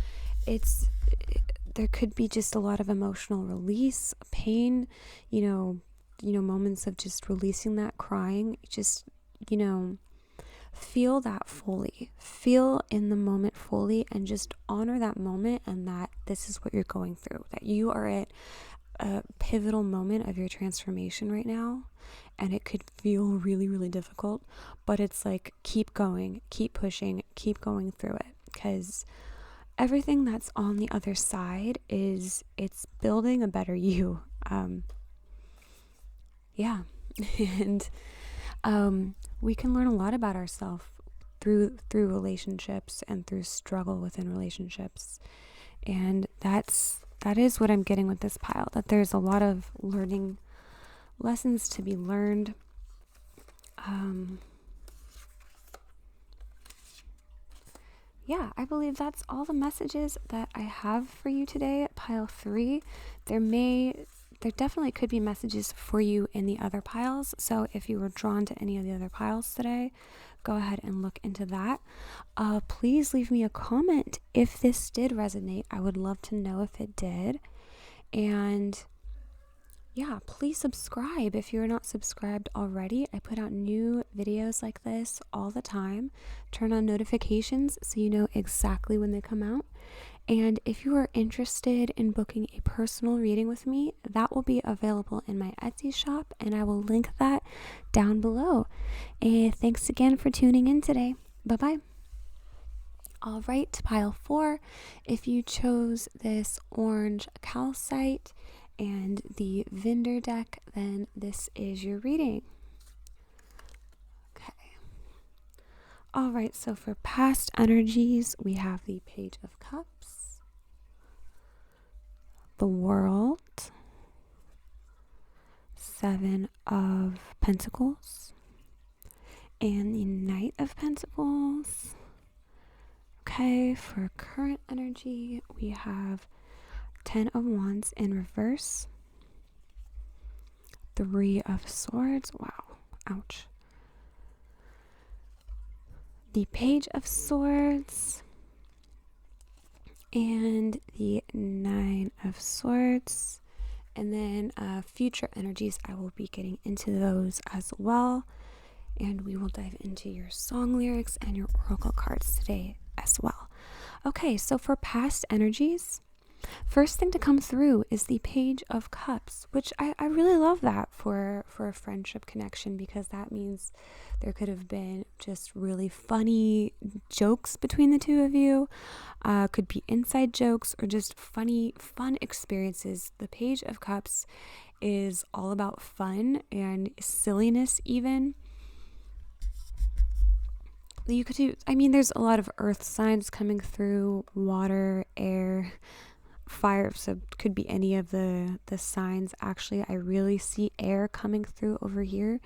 there could be just a lot of emotional release, pain, moments of just releasing that, crying, just, feel that fully. Feel in the moment fully, and just honor that moment, and that this is what you're going through, that you are at a pivotal moment of your transformation right now, and it could feel really, really difficult, but it's like, keep going, keep pushing, keep going through it, because everything that's on the other side it's building a better you. Yeah. And we can learn a lot about ourselves through relationships and through struggle within relationships, and that is what I'm getting with this pile, that there's a lot of learning lessons to be learned. Yeah, I believe that's all the messages that I have for you today. Pile 3, there definitely could be messages for you in the other piles, so if you were drawn to any of the other piles today, go ahead and look into that. Please leave me a comment if this did resonate. I would love to know if it did. And yeah, please subscribe if you're not subscribed already. I put out new videos like this all the time. Turn on notifications so you know exactly when they come out. And if you are interested in booking a personal reading with me, that will be available in my Etsy shop, and I will link that down below. And thanks again for tuning in today. Bye-bye. All right, pile 4, if you chose this orange calcite and the vindur deck, then this is your reading. Okay. All right, so for past energies, we have the Page of Cups, the World, 7 of Pentacles, and the Knight of Pentacles. Okay, for current energy, we have 10 of Wands in reverse, Three of Swords. Wow. Ouch. The Page of Swords. And the Nine of Swords. And then future energies, I will be getting into those as well. And we will dive into your song lyrics and your oracle cards today as well. Okay, so for past energies, first thing to come through is the Page of Cups, which I really love that for a friendship connection, because that means there could have been just really funny jokes between the two of you. Could be inside jokes or just fun experiences. The Page of Cups is all about fun and silliness even. You could do, there's a lot of earth signs coming through, water, air, fire, so it could be any of the signs. Actually, I really see air coming through over here.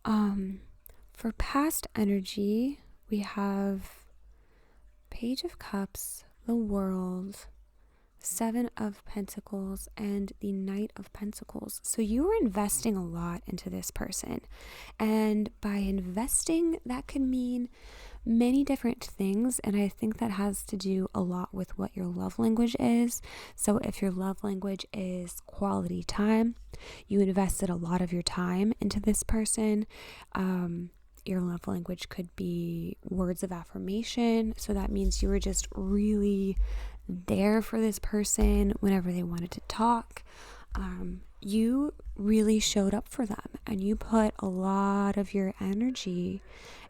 For past energy, we have Page of Cups, the World, Seven of Pentacles, and the Knight of Pentacles. So you were investing a lot into this person. And by investing, that could mean many different things. And I think that has to do a lot with what your love language is. So if your love language is quality time, you invested a lot of your time into this person. Your love language could be words of affirmation. So that means you were just really there for this person whenever they wanted to talk. You really showed up for them, and you put a lot of your energy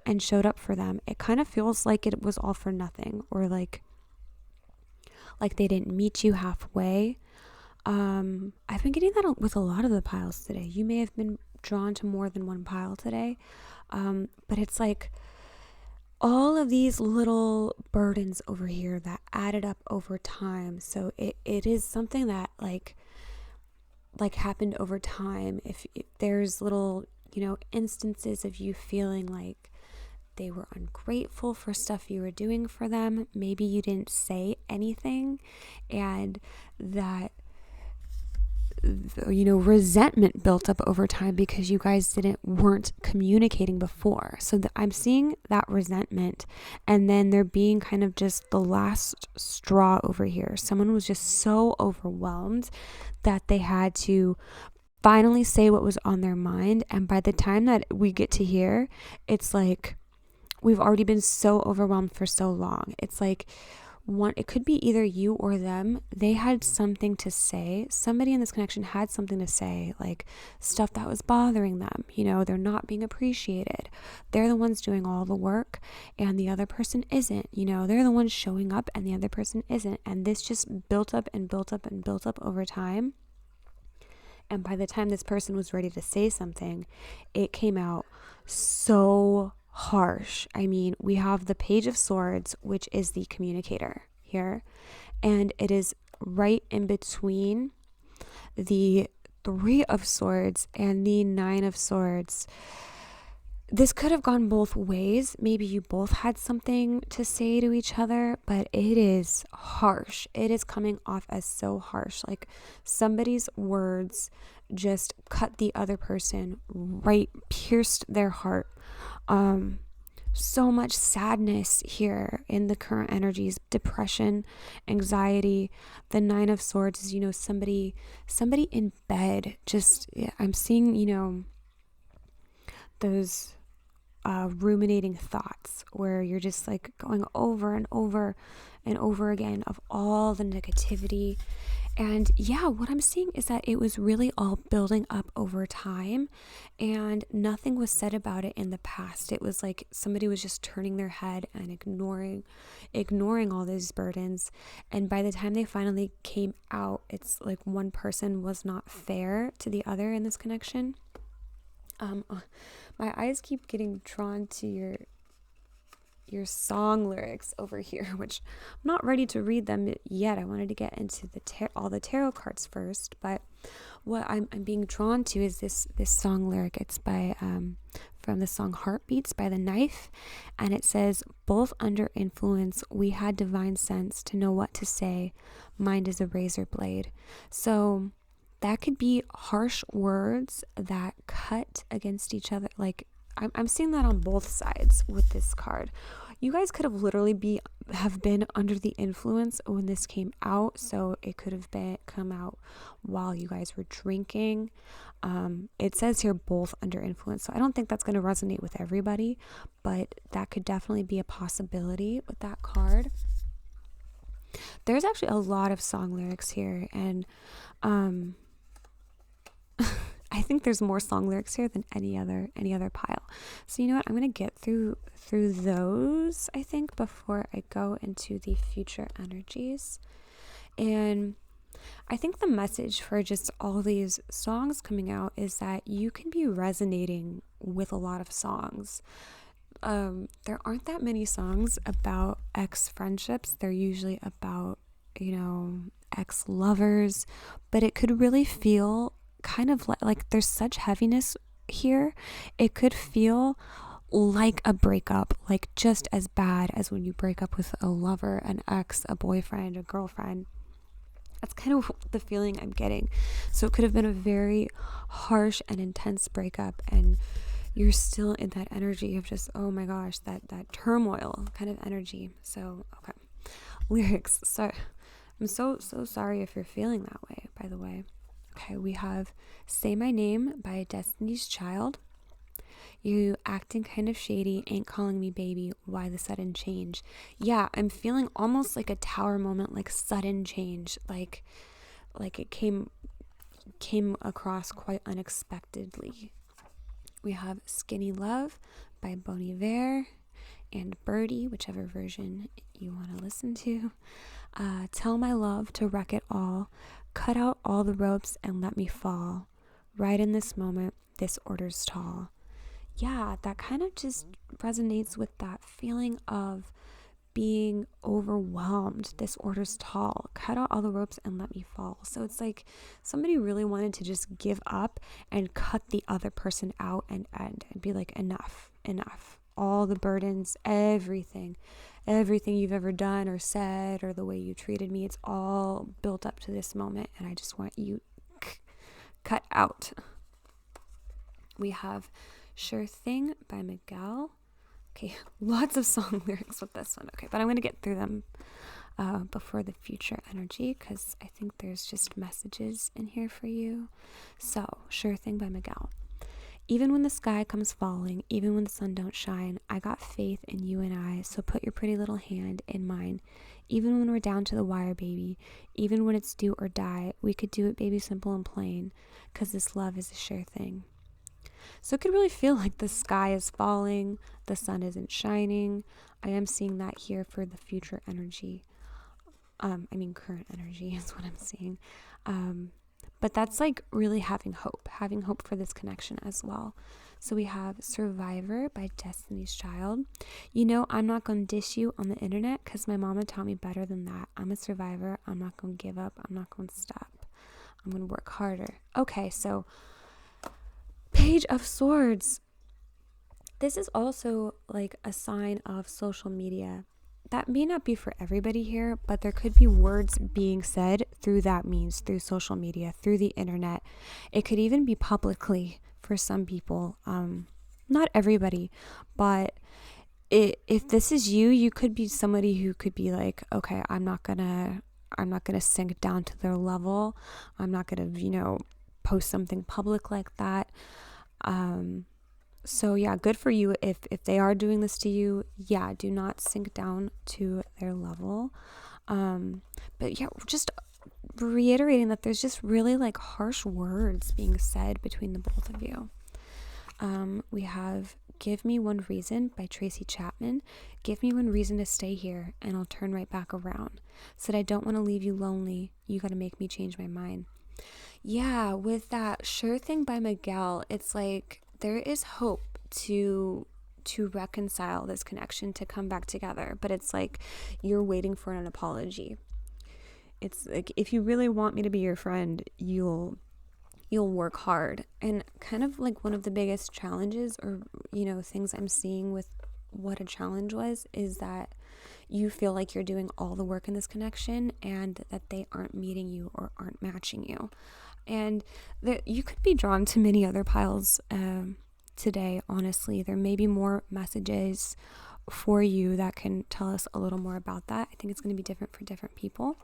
and showed up for them. It kind of feels like it was all for nothing, or like they didn't meet you halfway. I've been getting that with a lot of the piles today. You may have been drawn to more than one pile today, but it's like all of these little burdens over here that added up over time. So it is something that like happened over time. If there's little, instances of you feeling like they were ungrateful for stuff you were doing for them, maybe you didn't say anything, and that resentment built up over time because you guys weren't communicating before. So I'm seeing that resentment, and then there being kind of just the last straw over here. Someone was just so overwhelmed that they had to finally say what was on their mind. And by the time that we get to here, it's like we've already been so overwhelmed for so long. It's like it could be either you or them. They had something to say. Somebody in this connection had something to say, like stuff that was bothering them. They're not being appreciated. They're the ones doing all the work, and the other person isn't. They're the ones showing up, and the other person isn't. And this just built up and built up and built up over time. And by the time this person was ready to say something, it came out so harsh. We have the Page of Swords, which is the communicator here, and it is right in between the Three of Swords and the Nine of Swords. This could have gone both ways. Maybe you both had something to say to each other, but it is harsh. It is coming off as so harsh. Like somebody's words just cut the other person right, pierced their heart. So much sadness here in the current energies, depression, anxiety. The Nine of Swords is, somebody in bed. Just, I'm seeing, those ruminating thoughts where you're just like going over and over and over again of all the negativity. And what I'm seeing is that it was really all building up over time, and nothing was said about it in the past. It was like somebody was just turning their head and ignoring all these burdens. And by the time they finally came out, it's like one person was not fair to the other in this connection. My eyes keep getting drawn to your song lyrics over here, which I'm not ready to read them yet. I wanted to get into all the tarot cards first, but what I'm being drawn to is this song lyric. It's by from the song Heartbeats by The Knife, and it says, "Both under influence, we had divine sense to know what to say. Mind is a razor blade." So that could be harsh words that cut against each other. Like I'm seeing that on both sides with this card. You guys could have literally have been under the influence when this came out. So it could have come out while you guys were drinking. It says here both under influence. So I don't think that's going to resonate with everybody, but that could definitely be a possibility with that card. There's actually a lot of song lyrics here, and I think there's more song lyrics here than any other pile. So you know what? I'm gonna get through those, I think, before I go into the future energies. And I think the message for just all these songs coming out is that you can be resonating with a lot of songs. There aren't that many songs about ex-friendships. They're usually about, ex-lovers, but it could really feel kind of like there's such heaviness here. It could feel like a breakup, like just as bad as when you break up with a lover, an ex, a boyfriend, a girlfriend. That's kind of the feeling I'm getting. So it could have been a very harsh and intense breakup, and you're still in that energy of just, oh my gosh, that turmoil kind of energy. So, okay. Lyrics. So I'm so sorry if you're feeling that way, by the way. Okay, we have Say My Name by Destiny's Child. You acting kind of shady, ain't calling me baby, why the sudden change? Yeah, I'm feeling almost like a tower moment, like sudden change, like it came across quite unexpectedly. We have Skinny Love by Bon Iver and Birdie, whichever version you want to listen to. Tell my love to wreck it all. Cut out all the ropes and let me fall. Right in this moment, this order's tall. Yeah, that kind of just resonates with that feeling of being overwhelmed. This order's tall. Cut out all the ropes and let me fall. So it's like somebody really wanted to just give up and cut the other person out and end and be like, enough. All the burdens, everything you've ever done or said or the way you treated me, it's all built up to this moment, and I just want you cut out. We have Sure Thing by Miguel. Okay, lots of song lyrics with this one. Okay, but I'm going to get through them before the future energy, because I think there's just messages in here for you. So, Sure Thing by Miguel. Even when the sky comes falling, even when the sun don't shine, I got faith in you and I, so put your pretty little hand in mine. Even when we're down to the wire, baby, even when it's do or die, we could do it, baby, simple and plain, 'cause this love is a sure thing. So it could really feel like the sky is falling, the sun isn't shining. I am seeing that here for the future energy. Current energy is what I'm seeing. But that's like really having hope for this connection as well. So we have Survivor by Destiny's Child. I'm not going to dish you on the internet because my mama taught me better than that. I'm a survivor. I'm not going to give up. I'm not going to stop. I'm going to work harder. Okay, so Page of Swords. This is also like a sign of social media. That may not be for everybody here, but there could be words being said through that means, through social media, through the internet. It could even be publicly for some people. Not everybody, but if this is you could be somebody who could be like, okay, I'm not gonna sink down to their level. I'm not gonna, post something public like that. So yeah, good for you if they are doing this to you. Yeah, do not sink down to their level. But yeah, just reiterating that there's just really like harsh words being said between the both of you. We have Give Me One Reason by Tracy Chapman. Give me one reason to stay here and I'll turn right back around. Said I don't want to leave you lonely. You got to make me change my mind. Yeah, with that Sure Thing by Miguel, it's like there is hope to reconcile this connection, to come back together, but it's like you're waiting for an apology. It's like if you really want me to be your friend, you'll work hard. And kind of like one of the biggest challenges or things I'm seeing with what a challenge was is that you feel like you're doing all the work in this connection and that they aren't meeting you or aren't matching you. And you could be drawn to many other piles today, honestly. There may be more messages for you that can tell us a little more about that. I think it's going to be different for different people.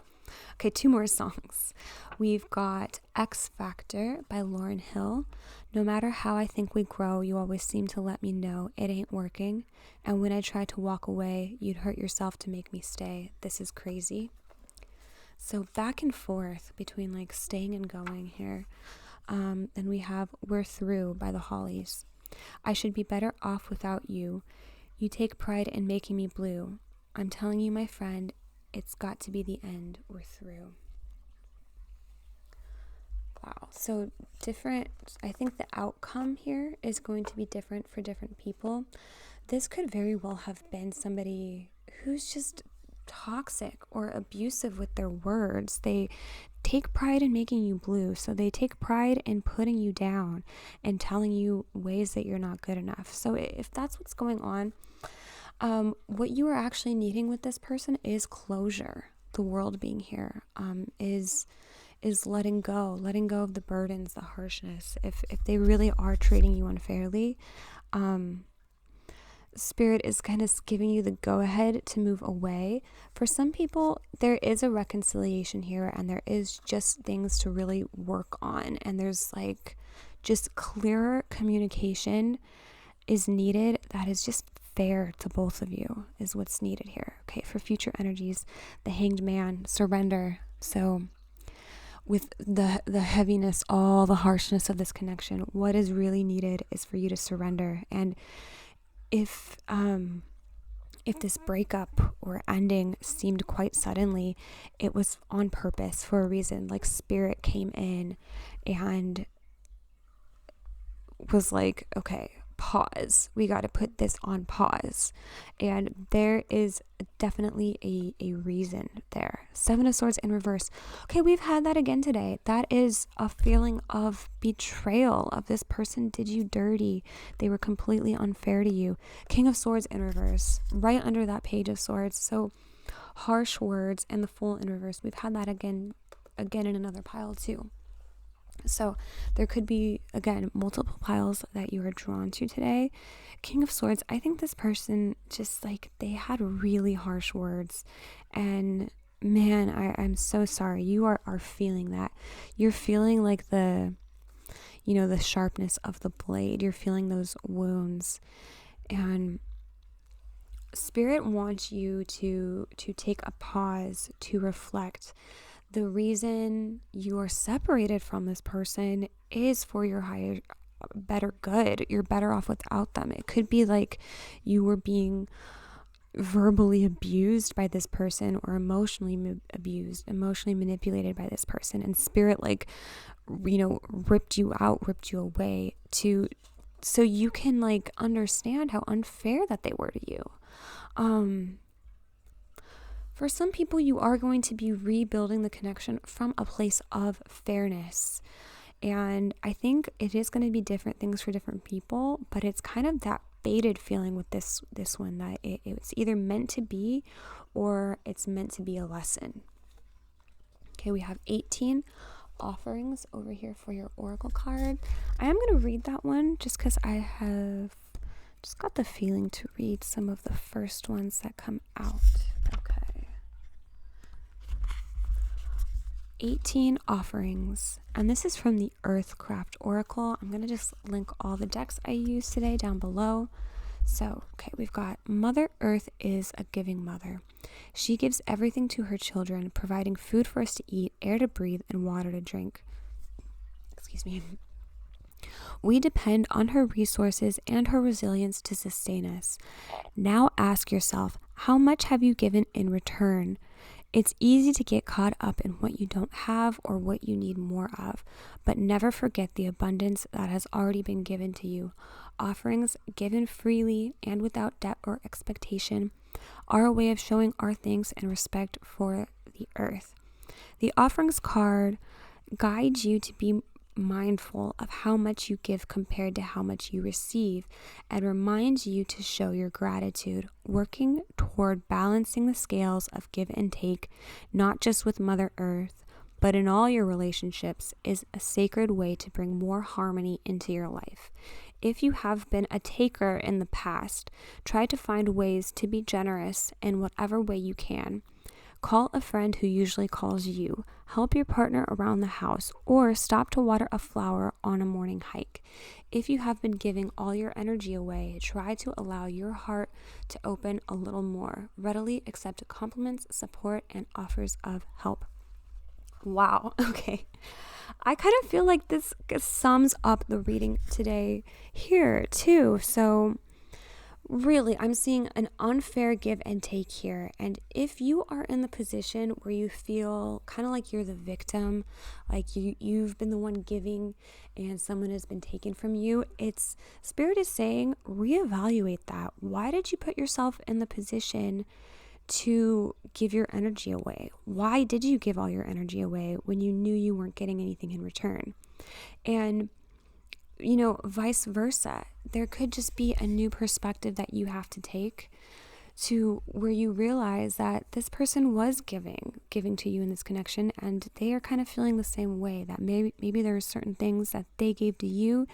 Okay, 2 more songs. We've got X Factor by Lauryn Hill. No matter how I think we grow, you always seem to let me know it ain't working. And when I try to walk away, you'd hurt yourself to make me stay. This is crazy. So back and forth between like staying and going here. Then we have We're Through by the Hollies. I should be better off without you. You take pride in making me blue. I'm telling you, my friend, it's got to be the end. We're through. Wow. So different. I think the outcome here is going to be different for different people. This could very well have been somebody who's just toxic or abusive with their words. They take pride in making you blue. So they take pride in putting you down and telling you ways that you're not good enough. So if that's what's going on, what you are actually needing with this person is closure. The world being here is letting go of the burdens, the harshness. If they really are treating you unfairly, Spirit is kind of giving you the go-ahead to move away. For some people, there is a reconciliation here, and there is just things to really work on, and there's like just clearer communication is needed. That is just fair to both of you is what's needed here. Okay, for future energies, the Hanged Man, surrender. So with the heaviness, all the harshness of this connection, what is really needed is for you to surrender. And if this breakup or ending seemed quite suddenly, it was on purpose for a reason. Like Spirit came in and was like, okay, pause. We got to put this on pause. And there is definitely a reason there. 7 of Swords in reverse. Okay, we've had that again today. That is a feeling of betrayal, of this person did you dirty. They were completely unfair to you. King of Swords in reverse, right under that Page of Swords. So harsh words and the Fool in reverse. We've had that again in another pile too. So there could be, again, multiple piles that you are drawn to today. King of Swords, I think this person just like, they had really harsh words. And man, I'm so sorry. You are feeling that. You're feeling like the sharpness of the blade. You're feeling those wounds. And Spirit wants you to take a pause, to reflect. The reason you are separated from this person is for your higher, better good. You're better off without them. It could be like you were being verbally abused by this person or emotionally abused, emotionally manipulated by this person. And Spirit ripped you out, ripped you away so you can like understand how unfair that they were to you. For some people, you are going to be rebuilding the connection from a place of fairness. And I think it is going to be different things for different people, but it's kind of that fated feeling with this one that it's either meant to be or it's meant to be a lesson. Okay, we have 18 offerings over here for your oracle card. I am going to read that one just because I have just got the feeling to read some of the first ones that come out. Okay. 18 offerings, and this is from the Earthcraft Oracle. I'm going to just link all the decks I used today down below. So, okay, we've got Mother Earth is a giving mother. She gives everything to her children, providing food for us to eat, air to breathe, and water to drink. Excuse me. We depend on her resources and her resilience to sustain us. Now ask yourself, how much have you given in return? It's easy to get caught up in what you don't have or what you need more of, but never forget the abundance that has already been given to you. Offerings given freely and without debt or expectation are a way of showing our thanks and respect for the earth. The offerings card guides you to be mindful of how much you give compared to how much you receive, and reminds you to show your gratitude, working toward balancing the scales of give and take, not just with Mother Earth, but in all your relationships is a sacred way to bring more harmony into your life. If you have been a taker in the past, try to find ways to be generous in whatever way you can. Call a friend who usually calls you, help your partner around the house, or stop to water a flower on a morning hike. If you have been giving all your energy away, try to allow your heart to open a little more. Readily accept compliments, support, and offers of help. Wow, okay. I kind of feel like this sums up the reading today here too. So really, I'm seeing an unfair give and take here. And if you are in the position where you feel kind of like you're the victim, like you've been the one giving and someone has been taken from you, it's Spirit is saying, reevaluate that. Why did you put yourself in the position to give your energy away? Why did you give all your energy away when you knew you weren't getting anything in return? And vice versa. There could just be a new perspective that you have to take to where you realize that this person was giving to you in this connection, and they are kind of feeling the same way, that maybe there are certain things that they gave to you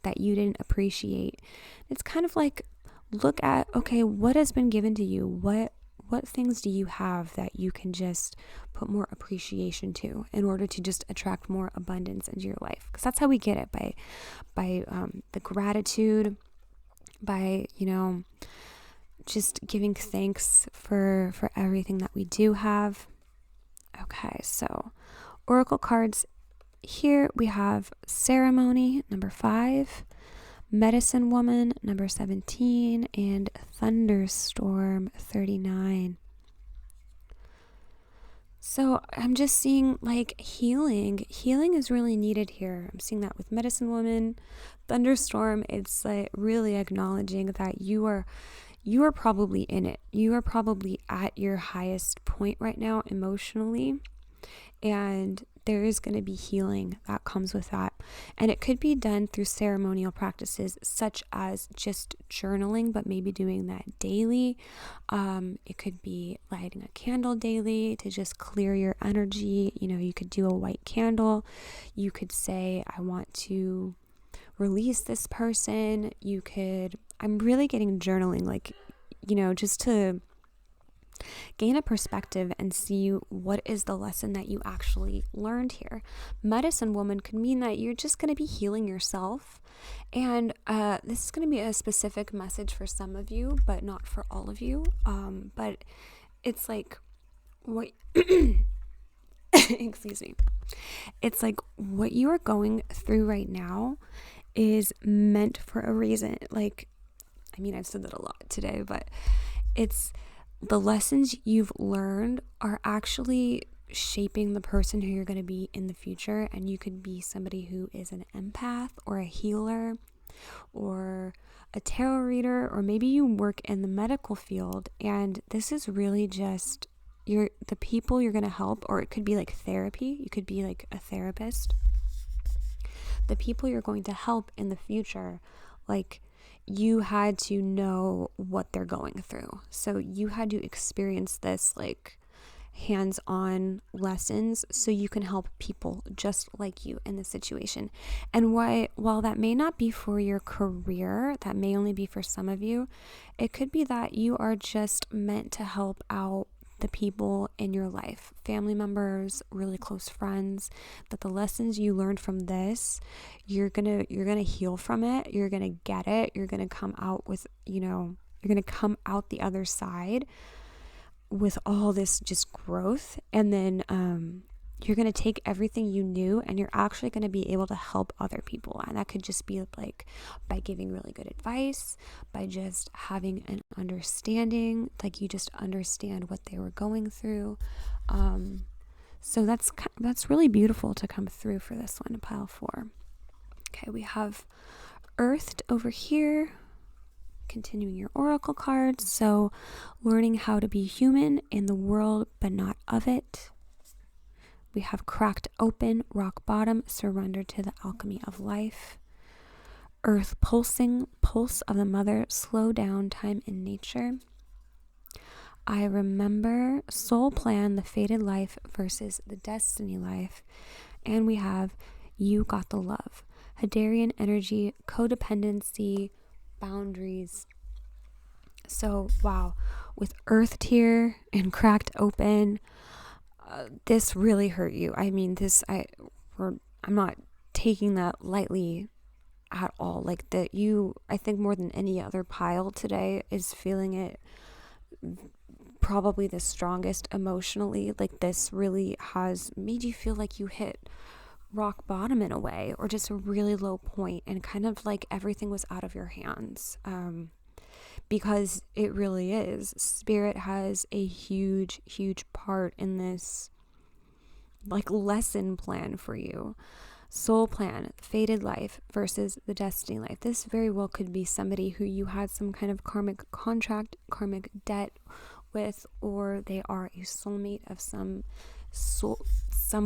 that you didn't appreciate. It's kind of like, look at, okay, what has been given to you? What things do you have that you can just put more appreciation to in order to just attract more abundance into your life? Because that's how we get it, by the gratitude, by just giving thanks for everything that we do have. Okay, so oracle cards here we have Ceremony number 5, Medicine Woman number 17, and Thunderstorm 39. So I'm just seeing like healing is really needed here. I'm seeing that with Medicine Woman. Thunderstorm, it's like really acknowledging that you are probably in it. You are probably at your highest point right now emotionally, and there is going to be healing that comes with that. And it could be done through ceremonial practices such as just journaling, but maybe doing that daily. It could be lighting a candle daily to just clear your energy. You could do a white candle. You could say, I want to release this person. I'm really getting journaling, like, just to gain a perspective and see what is the lesson that you actually learned here. Medicine Woman could mean that you're just going to be healing yourself. And this is going to be a specific message for some of you, but not for all of you. But it's like, what, excuse me. It's like what you are going through right now is meant for a reason. Like, I've said that a lot today, but it's the lessons you've learned are actually shaping the person who you're going to be in the future. And you could be somebody who is an empath or a healer or a tarot reader, or maybe you work in the medical field, and this is really just the people you're going to help. Or it could be like therapy. You could be like a therapist. The people you're going to help in the future, like, you had to know what they're going through. So you had to experience this like hands-on lessons so you can help people just like you in this situation. And while that may not be for your career, that may only be for some of you, it could be that you are just meant to help out the people in your life, family members, really close friends, that the lessons you learned from this, you're gonna heal from it, you're gonna get it, you're gonna come out with, you're gonna come out the other side with all this just growth. And then you're going to take everything you knew and you're actually going to be able to help other people. And that could just be like by giving really good advice, by just having an understanding, like you just understand what they were going through. So that's really beautiful to come through for this one, pile 4. Okay, we have Earthed over here. Continuing your oracle cards. So learning how to be human in the world but not of it. We have Cracked Open, Rock Bottom, Surrender to the Alchemy of Life. Earth Pulsing, Pulse of the Mother, Slow Down, Time in Nature. I remember soul plan, the fated life versus the destiny life. And we have you got the love. Hadarian energy, codependency, boundaries. So, wow, with earth tier and cracked open, this really hurt you. I mean, I'm not taking that lightly at all. Like that I think more than any other pile today is feeling it probably the strongest emotionally. Like this really has made you feel like you hit rock bottom in a way, or just a really low point, and kind of like everything was out of your hands. Because it really is. Spirit has a huge, huge part in this like lesson plan for you. Soul plan, fated life versus the destiny life. This very well could be somebody who you had some kind of karmic contract, karmic debt with, or they are a soulmate of some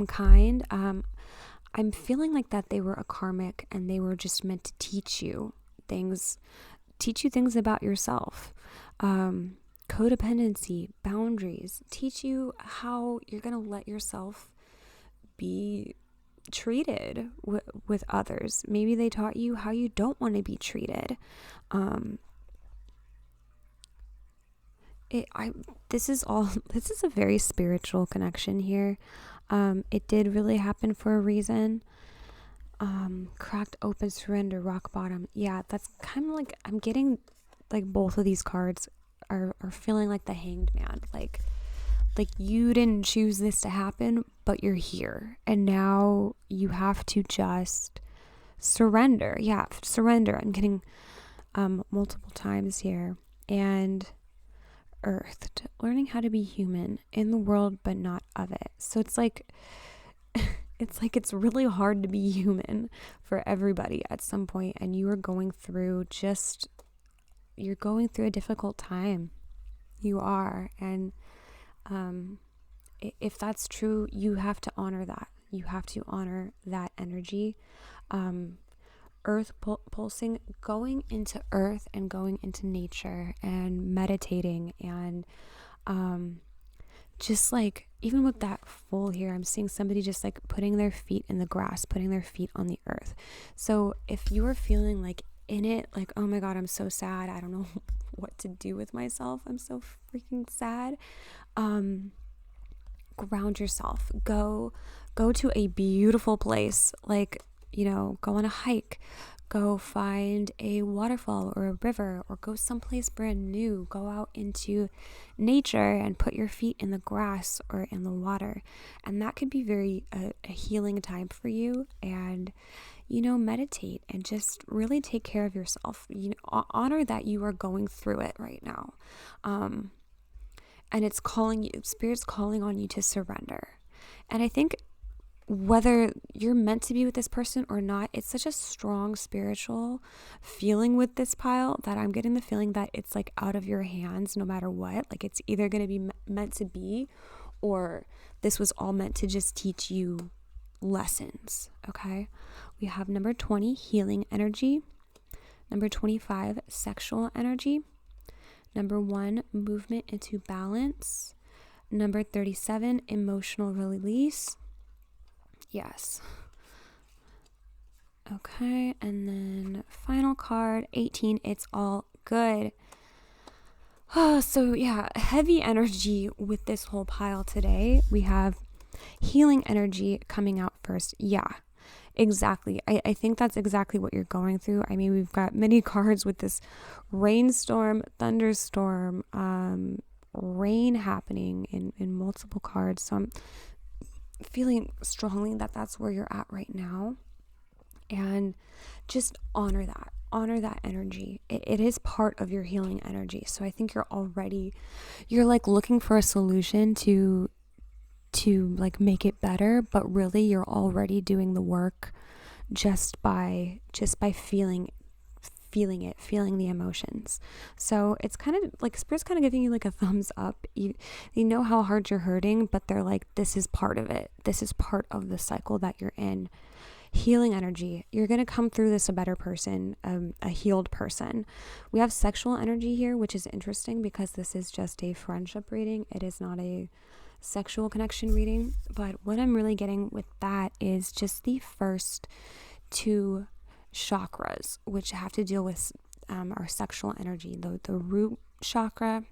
kind. I'm feeling like that they were a karmic and they were just meant to teach you things about yourself. Codependency, boundaries, teach you how you're going to let yourself be treated with others. Maybe they taught you how you don't want to be treated. This is a very spiritual connection here. It did really happen for a reason. Cracked open, surrender, rock bottom. Yeah, that's kind of like, I'm getting like both of these cards are feeling like the Hanged Man. Like you didn't choose this to happen, but you're here. And now you have to just surrender. Yeah, surrender. I'm getting multiple times here. And earthed, learning how to be human in the world, but not of it. So it's like it's really hard to be human for everybody at some point, and you're going through a difficult time. You are. And if that's true, you have to honor that. You have to honor that energy. Earth pulsing, going into earth and going into nature and meditating, and just like, even with that full here, I'm seeing somebody just like putting their feet in the grass, putting their feet on the earth. So if you're feeling like in it, like, oh my God, I'm so sad, I don't know what to do with myself, I'm so freaking sad, ground yourself. Go to a beautiful place, like, go on a hike, go find a waterfall or a river, or go someplace brand new. Go out into nature and put your feet in the grass or in the water. And that could be very a healing time for you. And, meditate and just really take care of yourself. Honor that you are going through it right now. And it's calling you, Spirit's calling on you to surrender. And I think whether you're meant to be with this person or not, it's such a strong spiritual feeling with this pile that I'm getting the feeling that it's like out of your hands no matter what. Like it's either going to be meant to be, or this was all meant to just teach you lessons. Okay. We have number 20, healing energy. Number 25, sexual energy. Number 1, movement into balance. Number 37, emotional release. Yes. Okay, and then final card, 18, it's all good. Oh, so yeah, heavy energy with this whole pile today. We have healing energy coming out first. Yeah, exactly. I think that's exactly what you're going through. I mean, we've got many cards with this rainstorm, thunderstorm, rain happening in multiple cards. So I'm feeling strongly that that's where you're at right now, and just honor that energy. It is part of your healing energy. So I think you're like looking for a solution to like make it better, but really you're already doing the work just by feeling it, feeling the emotions. So it's kind of like Spirit's kind of giving you like a thumbs up. You know how hard you're hurting, but they're like, this is part of it. This is part of the cycle that you're in. healing energy. You're going to come through this a better person, a healed person. We have sexual energy here, which is interesting because this is just a friendship reading. It is not a sexual connection reading. But what I'm really getting with that is just the first two chakras, which have to deal with our sexual energy, the root chakra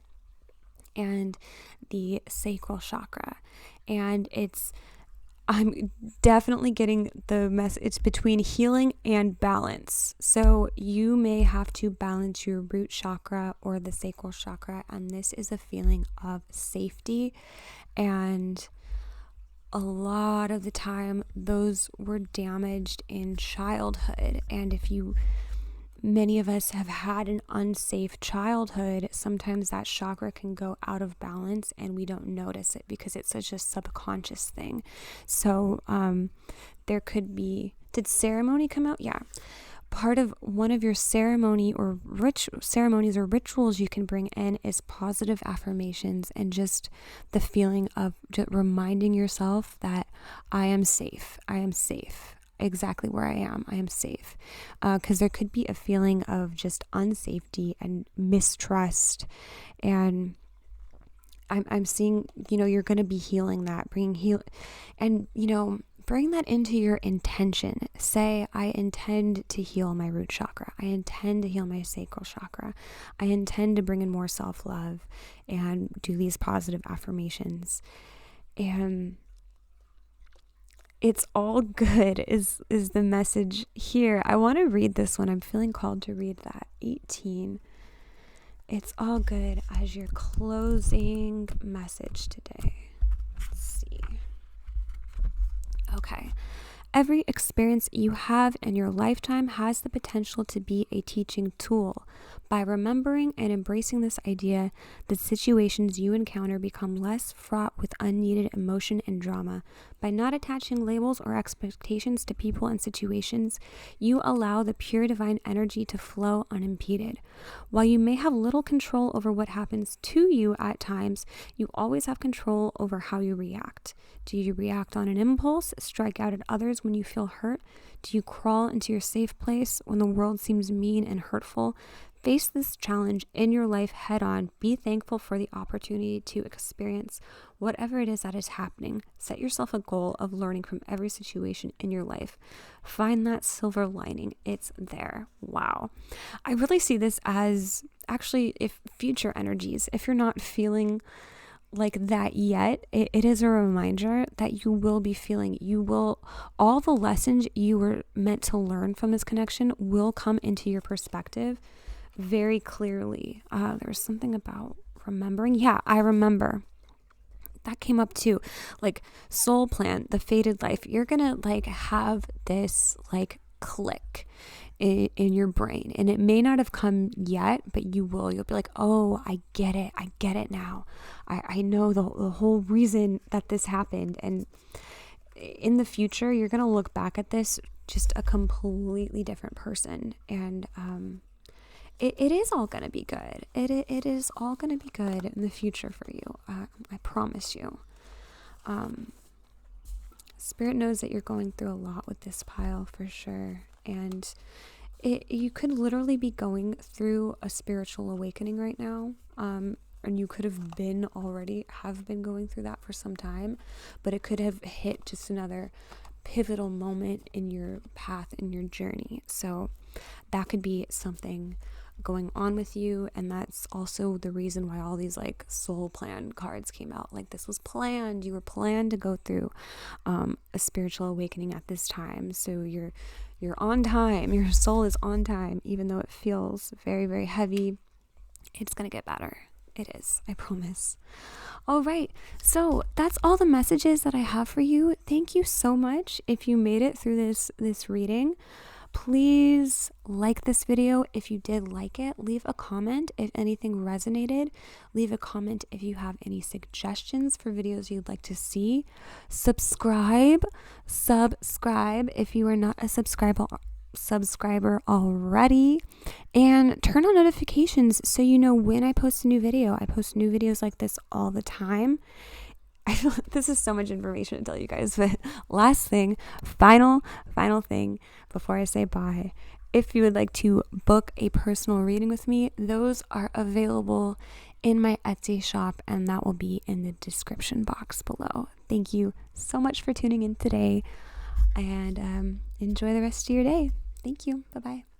and the sacral chakra. And I'm definitely getting the message. It's between healing and balance. So you may have to balance your root chakra or the sacral chakra. And this is a feeling of safety. And a lot of the time, those were damaged in childhood. And many of us have had an unsafe childhood, sometimes that chakra can go out of balance and we don't notice it because it's such a subconscious thing. So there could be, did ceremony come out? Yeah. Part of one of your ceremonies or rituals you can bring in is positive affirmations and just the feeling of just reminding yourself that I am safe. I am safe. Exactly where I am safe, because there could be a feeling of just unsafety and mistrust, and I'm seeing, you're going to be healing that, and bring that into your intention. Say, I intend to heal my root chakra. I intend to heal my sacral chakra. I intend to bring in more self-love and do these positive affirmations. And it's all good is the message here. I want to read this one. I'm feeling called to read that. 18. It's all good as your closing message today. Let's see. Okay. Every experience you have in your lifetime has the potential to be a teaching tool. By remembering and embracing this idea, the situations you encounter become less fraught with unneeded emotion and drama. By not attaching labels or expectations to people and situations, you allow the pure divine energy to flow unimpeded. While you may have little control over what happens to you at times, you always have control over how you react. Do you react on an impulse, strike out at others when you feel hurt? Do you crawl into your safe place when the world seems mean and hurtful? Face this challenge in your life head on. Be thankful for the opportunity to experience whatever it is that is happening. Set yourself a goal of learning from every situation in your life. Find that silver lining. It's there. Wow. I really see this as actually if future energies, if you're not feeling like that yet, it is a reminder that you will be feeling, all the lessons you were meant to learn from this connection will come into your perspective very clearly. There's something about remembering. Yeah, I remember. That came up too. Like soul plan, the fated life. You're gonna have this click in your brain, and it may not have come yet, but you will. You'll be like, oh, I get it now. I know the whole reason that this happened. And in the future, you're gonna look back at this just a completely different person. And it is all gonna be good. It is all gonna be good in the future for you. I promise you. Spirit knows that you're going through a lot with this pile for sure. And you could literally be going through a spiritual awakening right now. And you could have been going through that for some time, but it could have hit just another pivotal moment in your path, in your journey. So that could be something going on with you, and that's also the reason why all these soul plan cards came out. This was planned. You were planned to go through a spiritual awakening at this time, so you're on time. Your soul is on time, even though it feels very, very heavy. It's gonna get better. It is, I promise. All right, so that's all the messages that I have for you. Thank you so much. If you made it through this reading, please like this video. If you did like it, leave a comment if anything resonated. Leave a comment if you have any suggestions for videos you'd like to see. Subscribe if you are not a subscriber already, and turn on notifications so you know when I post a new video. I post new videos like this all the time. I feel this is so much information to tell you guys, but last thing, final thing before I say bye. If you would like to book a personal reading with me, those are available in my Etsy shop, and that will be in the description box below. Thank you so much for tuning in today, and enjoy the rest of your day. Thank you. Bye-bye.